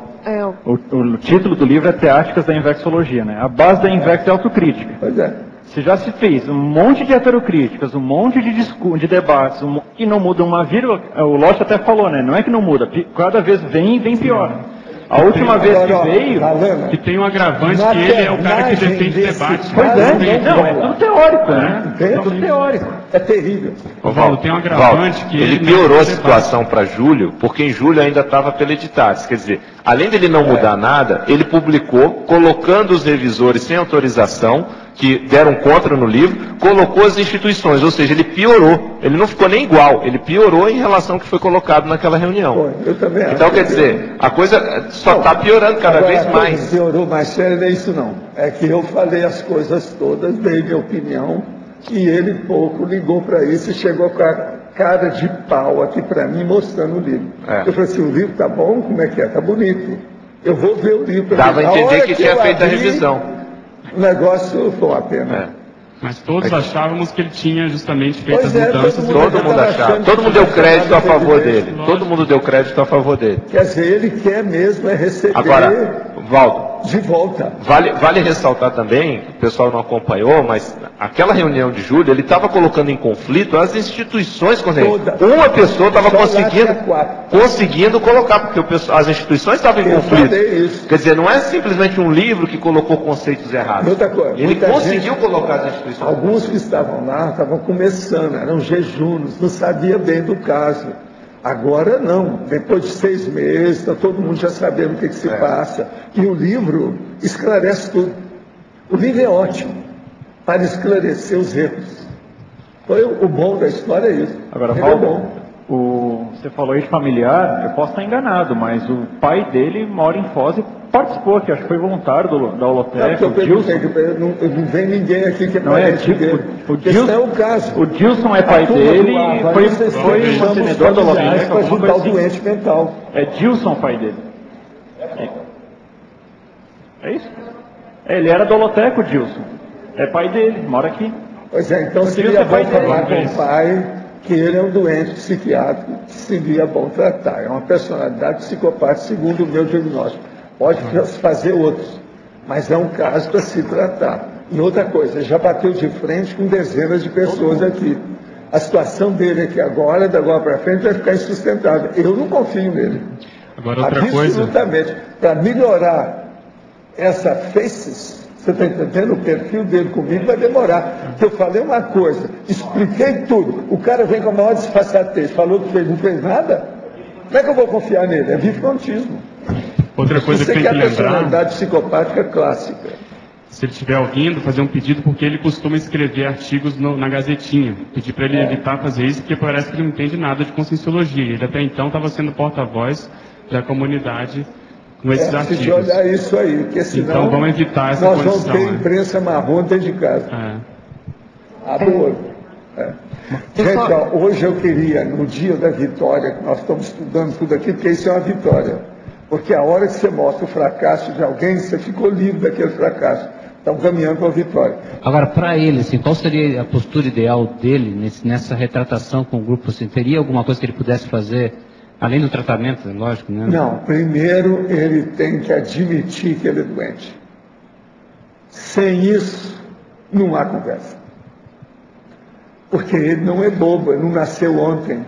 o título do livro é Teáticas da Invexologia, né? A base da Invex é autocrítica. Pois é. Se já se fez um monte de heterocríticas, um monte de debates, e não muda uma vírgula, o Lotte até falou, né? Não é que não muda, cada vez vem pior. A última vez que veio... Que tem um agravante que ele é o cara que defende debate. Pois é, não, é tudo teórico, né? É tudo teórico. É terrível. Valdo, tem um agravante que ele piorou a situação para Júlio, porque em Júlio ainda estava pela Editatis. Quer dizer, além dele não mudar nada, ele publicou, colocando os revisores sem autorização, que deram contra no livro, colocou as instituições, ou seja, ele piorou. Ele não ficou nem igual, ele piorou em relação ao que foi colocado naquela reunião. Eu também acho. Então, quer dizer, a coisa só está piorando cada vez mais. Piorou mais sério, não é isso não. É que eu falei as coisas todas, dei minha opinião, e ele pouco ligou para isso e chegou com a cara de pau aqui para mim, mostrando o livro. Eu falei assim, o livro tá bom? Como é que é? Tá bonito. Eu vou ver o livro. Dava a entender que tinha feito a revisão. O negócio foi uma pena. Mas todos achávamos que ele tinha justamente feito as mudanças. Todo mundo achava. Todo mundo deu crédito a favor dele. Todo mundo deu crédito a favor dele. Quer dizer, ele quer mesmo receber... Agora, Valdo, de volta. Vale ressaltar também, o pessoal não acompanhou, mas aquela reunião de julho, ele estava colocando em conflito as instituições com ele. Uma pessoa estava conseguindo colocar, porque as instituições estavam em conflito. Quer dizer, não é simplesmente um livro que colocou conceitos errados. Ele conseguiu colocar as instituições. Alguns que estavam lá estavam começando, eram jejunos, não sabia bem do caso. Agora não, depois de 6 meses, está todo mundo já sabendo o que se passa. E o livro esclarece tudo. O livro é ótimo para esclarecer os erros. Foi o bom da história é isso. Agora, Valdo, você falou aí de familiar, eu posso estar enganado, mas o pai dele mora em Foz e participou aqui, acho que foi voluntário da Holotec, o Dilson. Não vem ninguém aqui que é parente dele. Esse é o caso. O Dilson é pai dele e foi mantenedor da Holotec. Para ajudar o doente mental. É Dilson o pai dele. É isso? Ele era da Holotec, o Dilson. É pai dele, mora aqui. Pois é, então seria bom falar com o pai que ele é um doente psiquiátrico que seria bom tratar. É uma personalidade psicopata, segundo o meu diagnóstico. Pode fazer outros, mas é um caso para se tratar. E outra coisa, já bateu de frente com dezenas de pessoas aqui. A situação dele aqui agora, da agora para frente, vai ficar insustentável. Eu não confio nele. Agora outra coisa. Absolutamente. Para melhorar essa faces, você está entendendo? O perfil dele comigo vai demorar. Eu falei uma coisa, expliquei tudo. O cara vem com a maior disfarçatez, falou que não fez nada. Como é que eu vou confiar nele? É viscontismo. Outra coisa que tem que lembrar... Você quer a personalidade psicopática clássica. Se ele estiver ouvindo, fazer um pedido, porque ele costuma escrever artigos na Gazetinha. Pedir para ele evitar fazer isso, porque parece que ele não entende nada de conscienciologia. Ele até então estava sendo porta-voz da comunidade com esses artigos. De olhar isso aí, porque senão então vamos evitar essa nós condição. Nós vamos ter imprensa marrom dentro de casa. Gente, ó, hoje eu queria, no dia da vitória, que nós estamos estudando tudo aqui, porque isso é uma vitória. Porque a hora que você mostra o fracasso de alguém, você ficou livre daquele fracasso. Estão caminhando para a vitória. Agora, para ele, assim, qual seria a postura ideal dele nessa retratação com o grupo? Assim, teria alguma coisa que ele pudesse fazer, além do tratamento, lógico, né? Não, primeiro ele tem que admitir que ele é doente. Sem isso, não há conversa. Porque ele não é bobo, ele não nasceu ontem.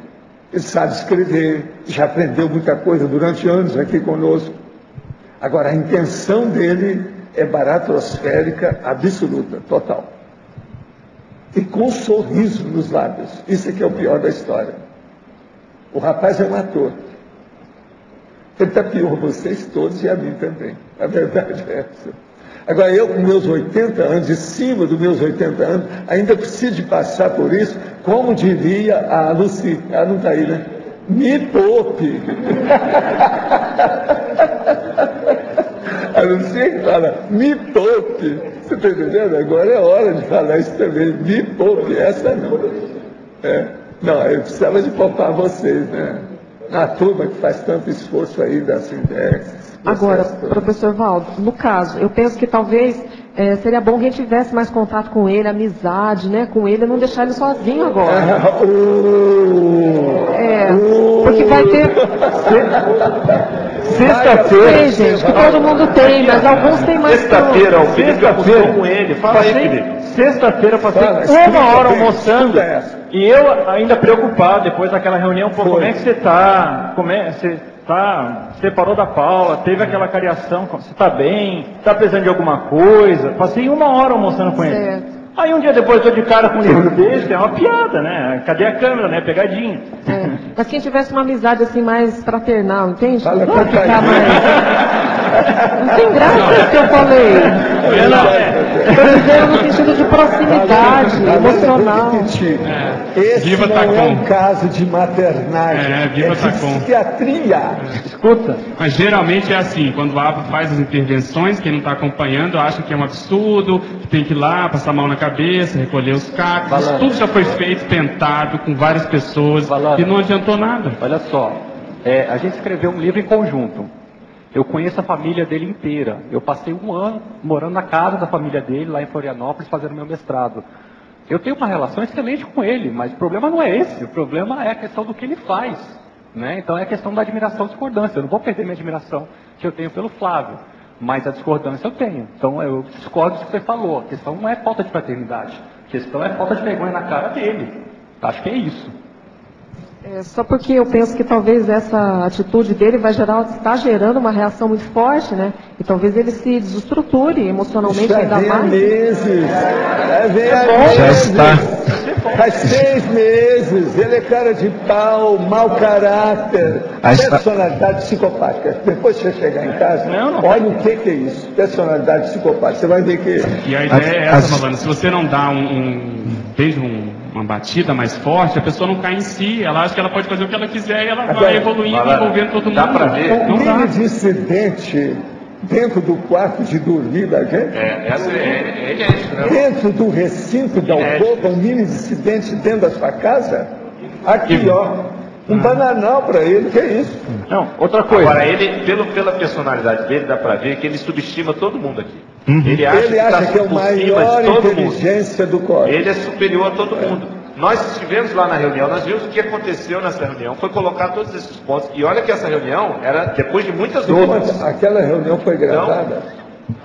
Ele sabe escrever, já aprendeu muita coisa durante anos aqui conosco. Agora, a intenção dele é baratrosférica absoluta, total. E com um sorriso nos lábios. Isso é que é o pior da história. O rapaz é um ator. Ele está pior vocês todos e a mim também. A verdade é essa. Agora, eu com meus 80 anos, em cima dos meus 80 anos, ainda preciso de passar por isso, como diria a Lucy, ela não está aí, né? Me poupe! A Lucy fala, me poupe! Você está entendendo? Agora é hora de falar isso também, me poupe, essa não. Não, eu precisava de poupar vocês, né? A turma que faz tanto esforço aí da Sindex. Agora, professor Valdo, no caso, eu penso que talvez seria bom que a gente tivesse mais contato com ele, amizade, né, com ele, não deixar ele sozinho agora. Porque vai ter... Sexta-feira... Tem, gente, que todo mundo tem, mas alguns têm mais... Sexta-feira, o Felipe acostumou com ele. Fala aí, Felipe. sexta-feira eu passei uma hora almoçando, e eu ainda preocupado, depois daquela reunião, pô, como é que você está? Você separou da Paula, teve aquela cariação, você está bem? Está precisando de alguma coisa? Passei uma hora almoçando com ele. Aí um dia depois eu tô de cara com um livro desse, é uma piada, né? Cadê a câmera, né? Pegadinha. Mas quem tivesse uma amizade assim mais fraternal, entende? Fala não ficar mais... Não tem graça o que eu falei. Estou dizendo no sentido de proximidade emocional. Esse não é um caso de maternagem, é de psiquiatria. Escuta. Mas geralmente é assim, quando o ABA faz as intervenções, quem não está acompanhando acha que é um absurdo, que tem que ir lá, passar a mão na cabeça, recolher os cacos. Tudo já foi feito, tentado, com várias pessoas, e não adiantou nada. Olha só, a gente escreveu um livro em conjunto. Eu conheço a família dele inteira. Eu passei um ano morando na casa da família dele, lá em Florianópolis, fazendo meu mestrado. Eu tenho uma relação excelente com ele, mas o problema não é esse. O problema é a questão do que ele faz, né? Então é a questão da admiração e discordância. Eu não vou perder minha admiração que eu tenho pelo Flávio, mas a discordância eu tenho. Então eu discordo do que você falou. A questão não é falta de fraternidade. A questão é falta de vergonha na cara dele. Acho que é isso. Só porque eu penso que talvez essa atitude dele está gerando uma reação muito forte, né? E talvez ele se desestruture emocionalmente ainda mais. Meses. Já está. Faz 6 meses. Ele é cara de pau, mau caráter, personalidade psicopática. Depois que você chegar em casa, olha o que é isso. Personalidade psicopática. Você vai ver que... E a ideia é essa, Malana. Se você não dá uma batida mais forte, a pessoa não cai em si, ela acha que ela pode fazer o que ela quiser e ela vai evoluindo, envolvendo todo mundo. Dá pra ver. Um mini dissidente dentro do quarto de dormir da gente. É idêntico, né? Dentro do recinto da alcova, um mini dissidente dentro da sua casa. Aqui, ó. Um bananal para ele, que é isso? Não, outra coisa. Agora, ele, pela personalidade dele, dá para ver que ele subestima todo mundo aqui. Ele acha que é o maior inteligência do corpo. Ele é superior a todo mundo. Nós estivemos lá na reunião, nós vimos o que aconteceu nessa reunião, foi colocar todos esses pontos. E olha que essa reunião era depois de muitas outras. Aquela reunião foi gravada.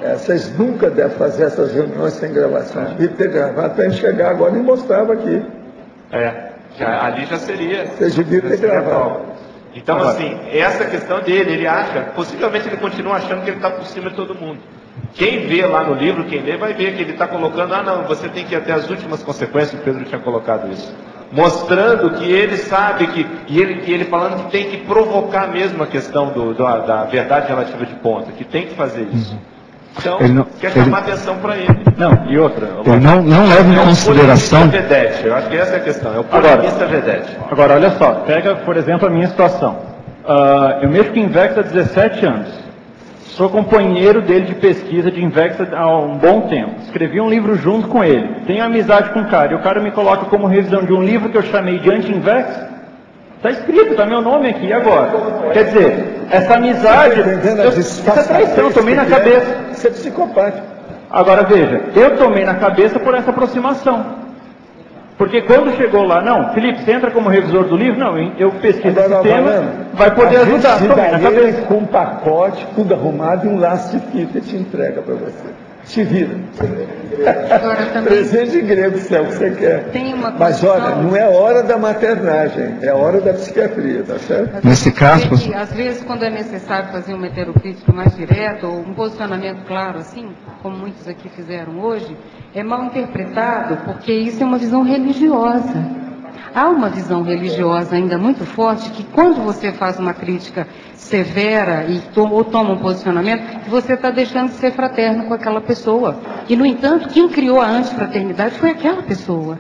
Vocês nunca devem fazer essas reuniões sem gravação. Devia ter gravado para a gente chegar agora e mostrava aqui. Ali já seria. Vocês deviam ter gravado. Então, assim, essa questão dele, ele acha, possivelmente ele continua achando que ele está por cima de todo mundo. Quem vê lá no livro, quem lê, vai ver que ele está colocando, não, você tem que ir até as últimas consequências, o Pedro tinha colocado isso. Mostrando que ele sabe que ele falando que tem que provocar mesmo a questão da verdade relativa de ponta, que tem que fazer isso. Então, quer chamar atenção para ele. Não, e outra. Ele não leva em consideração. Vedete, eu acho que essa é a questão, é o polemista vedete. Agora, olha só, pega, por exemplo, a minha situação. Eu mexo com Invex há 17 anos. Sou companheiro dele de pesquisa de Invex há um bom tempo. Escrevi um livro junto com ele. Tenho amizade com o cara. E o cara me coloca como revisão de um livro que eu chamei de Anti-Invex. Está escrito, está meu nome aqui. E agora? Quer dizer, essa amizade... Essa traição, eu tomei na cabeça. Você é psicopático. Agora veja, eu tomei na cabeça por essa aproximação. Porque quando chegou lá, não, Felipe, você entra como revisor do livro? Não, eu pesquiso esse tema, vai poder ajudar. Tomei na cabeça. Com um pacote, tudo arrumado e um laço de fita te entrega para você. Te vira. Presente grego, se é o que você quer. Mas olha, não é hora da maternagem, é hora da psiquiatria, tá certo? Nesse caso... Às vezes, quando é necessário fazer uma heterocrítica mais direta, ou um posicionamento claro, assim, como muitos aqui fizeram hoje, é mal interpretado, porque isso é uma visão religiosa. Há uma visão religiosa ainda muito forte que quando você faz uma crítica severa ou toma um posicionamento, você está deixando de ser fraterno com aquela pessoa. E, no entanto, quem criou a antifraternidade foi aquela pessoa.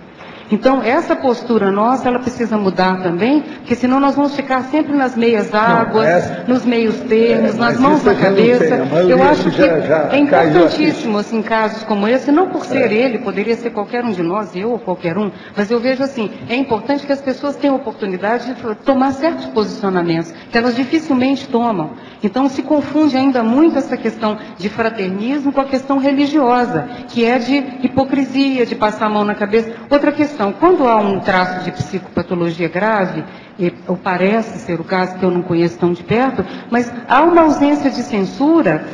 Então, essa postura nossa, ela precisa mudar também, porque senão nós vamos ficar sempre nas meias águas, nos meios termos, nas mãos da cabeça. Eu acho que é importantíssimo, assim, casos como esse, não por ser ele, poderia ser qualquer um de nós, eu ou qualquer um, mas eu vejo assim, é importante que as pessoas tenham oportunidade de tomar certos posicionamentos, que elas dificilmente tomam. Então, se confunde ainda muito essa questão de fraternismo com a questão religiosa, que é de hipocrisia, de passar a mão na cabeça. Outra questão, quando há um traço de psicopatologia grave, ou parece ser o caso, que eu não conheço tão de perto, mas há uma ausência de censura,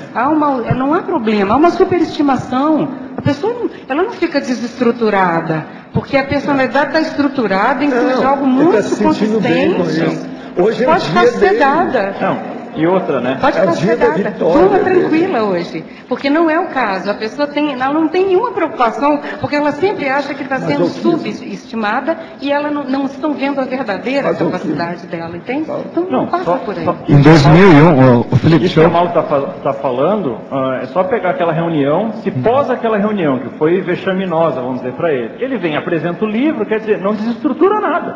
não há problema, há uma superestimação. A pessoa ela não fica desestruturada, porque a personalidade está estruturada, inclui algo muito consistente. Hoje pode ficar sossegada. Não. E outra, né? Pode ficar sossegada. Durma tranquila hoje. Porque não é o caso. A pessoa ela não tem nenhuma preocupação, porque ela sempre acha que está sendo subestimada e ela não estão vendo a verdadeira capacidade dela, entende? Então não passa por aí. Em 2001, o Felipe Isso que o Mauro está falando, é só pegar aquela reunião, se pós aquela reunião, que foi vexaminosa, vamos dizer, para ele. Ele vem, apresenta o livro, quer dizer, não desestrutura nada.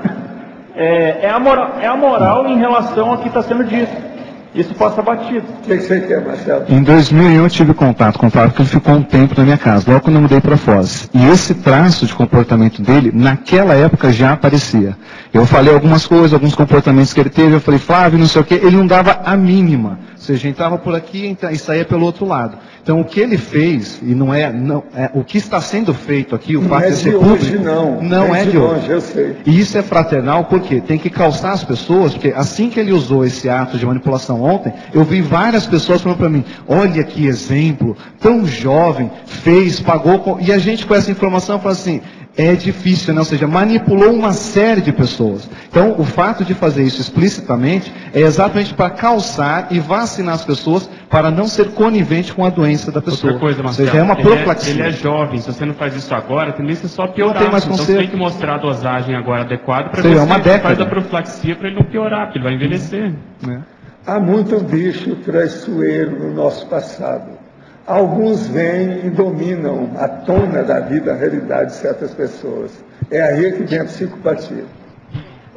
É a moral em relação ao que está sendo dito. Isso passa batido. O que você quer, Marcelo? Em 2001 eu tive contato com o Flávio, porque ele ficou um tempo na minha casa, logo quando eu mudei para Foz. E esse traço de comportamento dele, naquela época já aparecia. Eu falei algumas coisas, alguns comportamentos que ele teve, eu falei, Flávio, não sei o quê, ele não dava a mínima. Ou seja, entrava por aqui e saía pelo outro lado. Então o que ele fez, e o que está sendo feito aqui, o fato de ser público, não é de hoje. Eu sei. E isso é fraternal, porque tem que calçar as pessoas, porque assim que ele usou esse ato de manipulação ontem, eu vi várias pessoas falando para mim, olha que exemplo, tão jovem, fez, pagou, e a gente com essa informação fala assim, é difícil, né? Ou seja, manipulou uma série de pessoas. Então, o fato de fazer isso explicitamente é exatamente para calçar e vacinar as pessoas para não ser conivente com a doença da pessoa. Outra coisa, Marcelo, ou seja, é uma profilaxia. Ele é jovem, se você não faz isso agora, a tendência é só piorar. Não tem mais então conserto. você tem que mostrar a dosagem agora adequada para você uma faz a profilaxia para ele não piorar, porque ele vai envelhecer. Há muito bicho traiçoeiro no nosso passado. Alguns vêm e dominam a tona da vida, a realidade de certas pessoas. É aí que vem a psicopatia.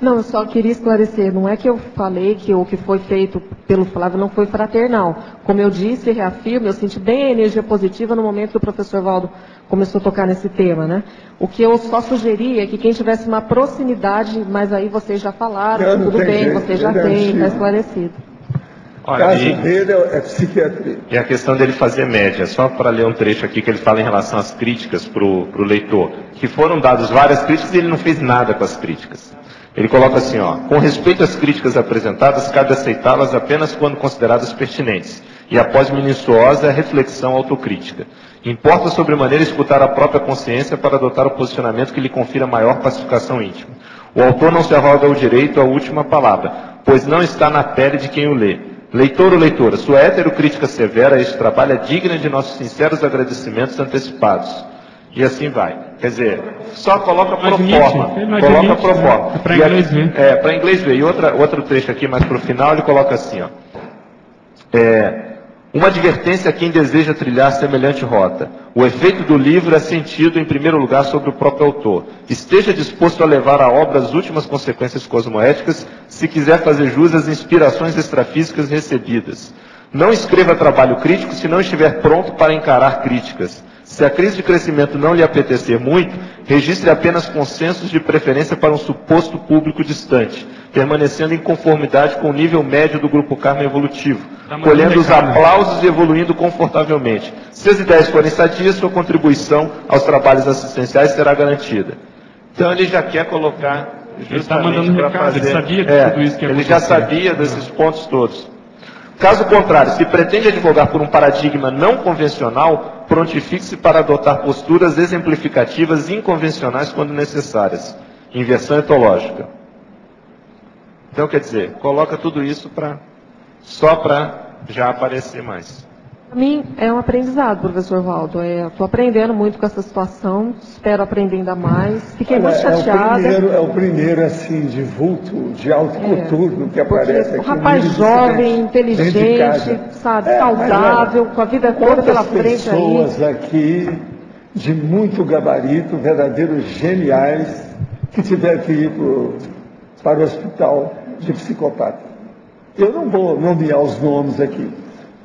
Não, eu só queria esclarecer. Não é que eu falei que o que foi feito pelo Flávio não foi fraternal. Como eu disse e reafirmo, eu senti bem a energia positiva no momento que o professor Valdo começou a tocar nesse tema, né? O que eu só sugeri é que quem tivesse uma proximidade, mas aí vocês já falaram, tudo bem, vocês já têm, está esclarecido. O caso dele é psiquiatria. E a questão dele fazer média, só para ler um trecho aqui que ele fala em relação às críticas para o leitor, que foram dadas várias críticas e ele não fez nada com as críticas. Ele coloca assim, com respeito às críticas apresentadas, cabe aceitá-las apenas quando consideradas pertinentes, e após minuciosa reflexão autocrítica. Importa sobremaneira escutar a própria consciência para adotar o posicionamento que lhe confira maior pacificação íntima. O autor não se arroga o direito à última palavra, pois não está na pele de quem o lê. Leitor ou leitora, sua heterocrítica severa a este trabalho é digna de nossos sinceros agradecimentos antecipados. E assim vai. Quer dizer, só coloca pro forma. Coloca pro forma. É para inglês ver. Para inglês ver. E outro trecho aqui, mais pro final, ele coloca assim, uma advertência a quem deseja trilhar semelhante rota. O efeito do livro é sentido, em primeiro lugar, sobre o próprio autor. Esteja disposto a levar a obra as últimas consequências cosmoéticas, se quiser fazer jus às inspirações extrafísicas recebidas. Não escreva trabalho crítico se não estiver pronto para encarar críticas. Se a crise de crescimento não lhe apetecer muito, registre apenas consensos de preferência para um suposto público distante, permanecendo em conformidade com o nível médio do grupo karma evolutivo, colhendo os aplausos e evoluindo confortavelmente. Se as ideias forem sadias, sua contribuição aos trabalhos assistenciais será garantida. Então ele já quer colocar justamente para fazer... Ele sabia de tudo isso que ele já sabia desses pontos todos. Caso contrário, se pretende advogar por um paradigma não convencional, prontifique-se para adotar posturas exemplificativas inconvencionais quando necessárias. Inversão etológica. Então, quer dizer, coloca tudo isso só para já aparecer mais. Para mim é um aprendizado, professor Valdo. Estou aprendendo muito com essa situação, espero aprender ainda mais. Fiquei muito chateada. É o primeiro assim, de vulto, de alto coturno que aparece aqui. Um rapaz jovem, inteligente, sabe, saudável, com a vida toda pela frente aí. Pessoas aqui de muito gabarito, verdadeiros geniais, que tiveram que ir para o hospital de psicopata. Eu não vou nomear os nomes aqui.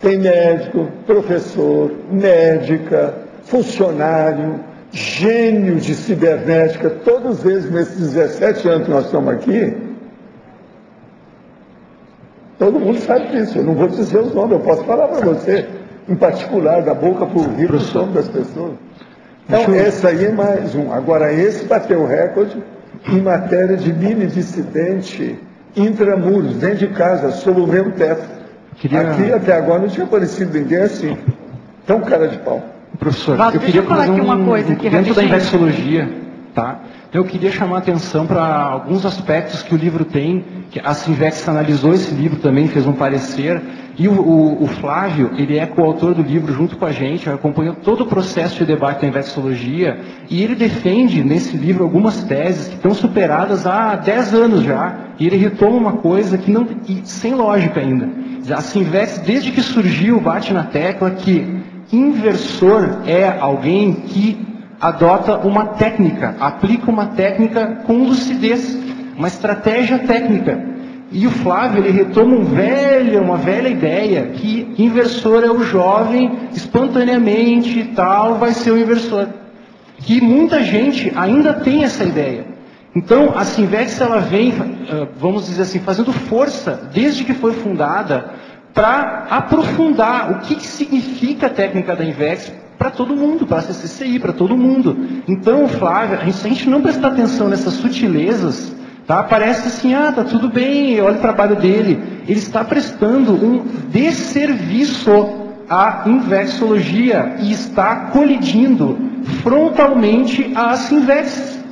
Tem médico, professor, médica, funcionário, gênio de cibernética, todos eles nesses 17 anos que nós estamos aqui, todo mundo sabe disso, eu não vou dizer os nomes, eu posso falar para você, em particular, da boca para o ouvido, o nome das pessoas. Então, esse aí é mais um. Agora, esse bateu o recorde em matéria de mini dissidente intramuros, dentro de casa, sob o mesmo teto. Aqui até agora não tinha aparecido ninguém assim. Tão cara de pau. Professor, Valdo, eu queria falar aqui uma coisa aqui dentro da rapidinho. invexologia, tá? Eu queria chamar a atenção para alguns aspectos que o livro tem, que a Sinvex analisou esse livro também, fez um parecer, e o Flávio, ele é coautor do livro junto com a gente, acompanhou todo o processo de debate da invexologia, e ele defende nesse livro algumas teses que estão superadas há 10 anos já, e ele retoma uma coisa que não, sem lógica ainda. A Sinvex, desde que surgiu, bate na tecla que inversor é alguém que adota uma técnica, aplica uma técnica com lucidez, uma estratégia técnica. E o Flávio, ele retoma uma velha ideia, que inversor é o jovem, espontaneamente e tal, vai ser o inversor. Que muita gente ainda tem essa ideia. Então, a Sinvex, ela vem, vamos dizer assim, fazendo força, desde que foi fundada, para aprofundar o que significa a técnica da Invex para todo mundo, para a CCCI, para todo mundo. Então, Flávio, se a gente não prestar atenção nessas sutilezas, tá? Parece assim, tá tudo bem, olha o trabalho dele. Ele está prestando um desserviço à invexologia e está colidindo frontalmente às Sinvex.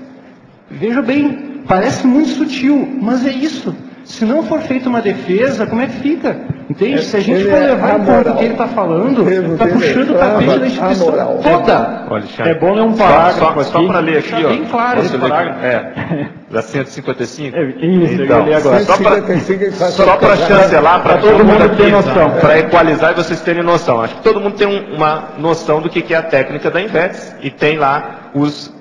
Veja bem, parece muito sutil, mas é isso. Se não for feita uma defesa, como é que fica? Entende? Se a gente for levar em conta o que ele está falando, está puxando o tapete da instituição toda. Olha, é bom ler um parágrafo só para ler aqui, ó. Bem claro esse parágrafo. Da 155? Isso, então, eu li agora. Só para chancelar, para todo mundo ter noção, para equalizar e vocês terem noção. Acho que todo mundo tem uma noção do que é a técnica da Invex e tem lá os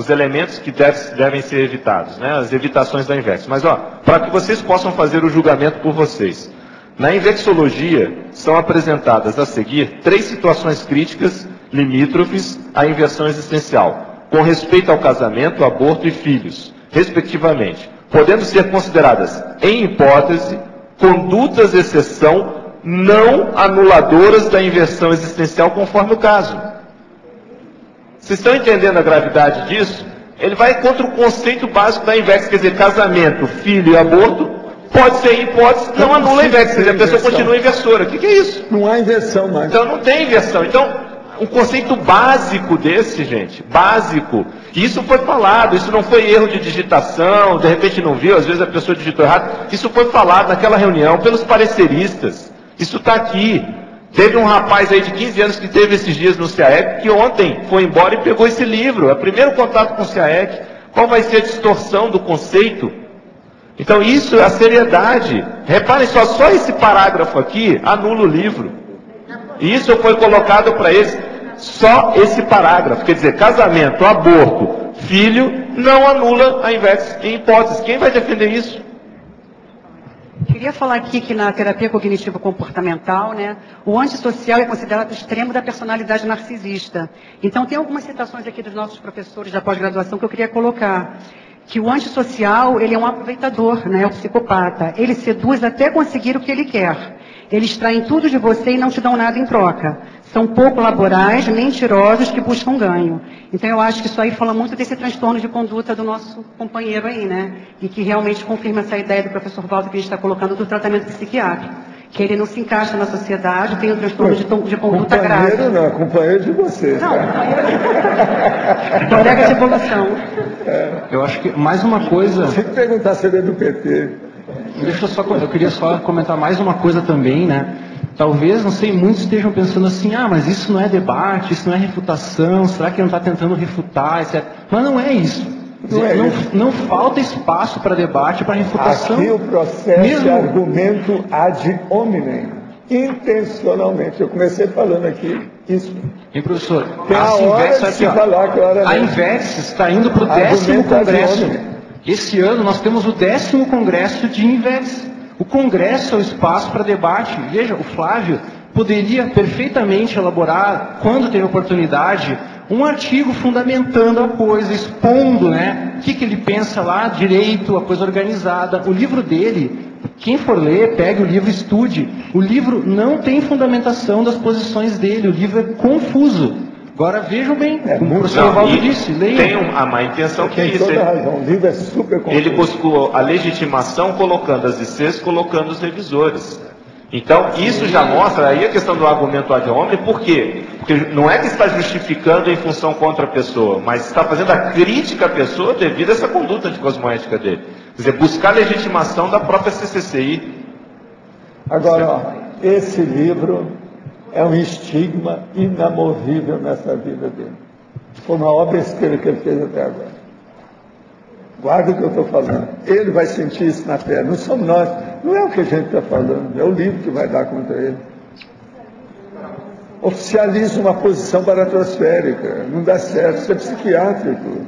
elementos que devem ser evitados, né? As evitações da Invex. Mas, para que vocês possam fazer o julgamento por vocês. Na invexologia, são apresentadas a seguir 3 situações críticas limítrofes à inversão existencial, com respeito ao casamento, aborto e filhos, respectivamente, podendo ser consideradas, em hipótese, condutas de exceção não anuladoras da inversão existencial, conforme o caso. Vocês estão entendendo a gravidade disso? Ele vai contra o conceito básico da Invex, quer dizer, casamento, filho e aborto, pode ser hipótese, não anula a Invex, quer dizer, a pessoa continua inversora. O que é isso? Não há inversão mais. Então não tem inversão. Então, um conceito básico desse, gente, básico, isso foi falado, isso não foi erro de digitação, de repente não viu, às vezes a pessoa digitou errado, isso foi falado naquela reunião pelos pareceristas, isso está aqui. Teve um rapaz aí de 15 anos que teve esses dias no CIAEC, que ontem foi embora e pegou esse livro. É o primeiro contato com o CIAEC. Qual vai ser a distorção do conceito? Então isso é a seriedade. Reparem só esse parágrafo aqui anula o livro. E isso foi colocado para eles, só esse parágrafo. Quer dizer, casamento, aborto, filho, não anula a Invex em hipótese. Quem vai defender isso? Queria falar aqui que na terapia cognitivo-comportamental, né, o antissocial é considerado o extremo da personalidade narcisista. Então, tem algumas citações aqui dos nossos professores da pós-graduação que eu queria colocar. Que o antissocial, ele é um aproveitador, né, é um psicopata. Ele seduz até conseguir o que ele quer. Eles extraem tudo de você e não te dão nada em troca. São pouco laborais, mentirosos, que buscam ganho. Então eu acho que isso aí fala muito desse transtorno de conduta do nosso companheiro aí, né? E que realmente confirma essa ideia do professor Walter que a gente está colocando do tratamento psiquiátrico. Que ele não se encaixa na sociedade, tem um transtorno de conduta grave. Companheiro não, companheiro de vocês. Não, companheiro. Colega de evolução. Eu acho que mais uma coisa... Se perguntar se ele é do PT... Eu queria só comentar mais uma coisa também, né? Talvez, não sei, muitos estejam pensando assim, mas isso não é debate, isso não é refutação, será que ele não está tentando refutar, etc. Mas não é isso. Não falta espaço para debate, para refutação. Aqui o processo é argumento ad hominem, intencionalmente. Eu comecei falando aqui isso. Hein, professor? Tem a hora de se falar que hora a Invex está indo para o 10º congresso. Esse ano nós temos o 10º congresso de Invex. O congresso é o espaço para debate. Veja, o Flávio poderia perfeitamente elaborar, quando teve oportunidade, um artigo fundamentando a coisa, expondo, né, o que ele pensa lá, direito, a coisa organizada. O livro dele, quem for ler, pegue o livro e estude. O livro não tem fundamentação das posições dele, o livro é confuso. Agora vejam bem, como o professor Valdo disse, leiam. Tem uma má intenção que é isso. O livro é super confuso. Ele buscou a legitimação colocando as ICs, colocando os revisores. Então, isso já mostra aí a questão do argumento ad hominem, por quê? Porque não é que está justificando em função contra a pessoa, mas está fazendo a crítica à pessoa devido a essa conduta anticosmoética dele. Quer dizer, buscar a legitimação da própria CCCI. Agora, ó, esse livro é um estigma inamovível nessa vida dele. Foi uma obra besteira que ele fez até agora. Guarda o que eu estou falando. Ele vai sentir isso na pele. Não somos nós. Não é o que a gente está falando. É o livro que vai dar contra ele. Oficializa uma posição baratrosférica. Não dá certo. Isso é psiquiátrico.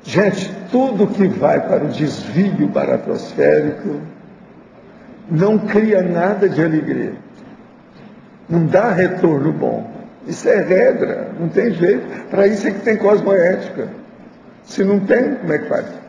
Gente, tudo que vai para o desvio baratrosférico não cria nada de alegria. Não dá retorno bom. Isso é regra. Não tem jeito. Para isso é que tem cosmoética. Se não tem, como é que faz?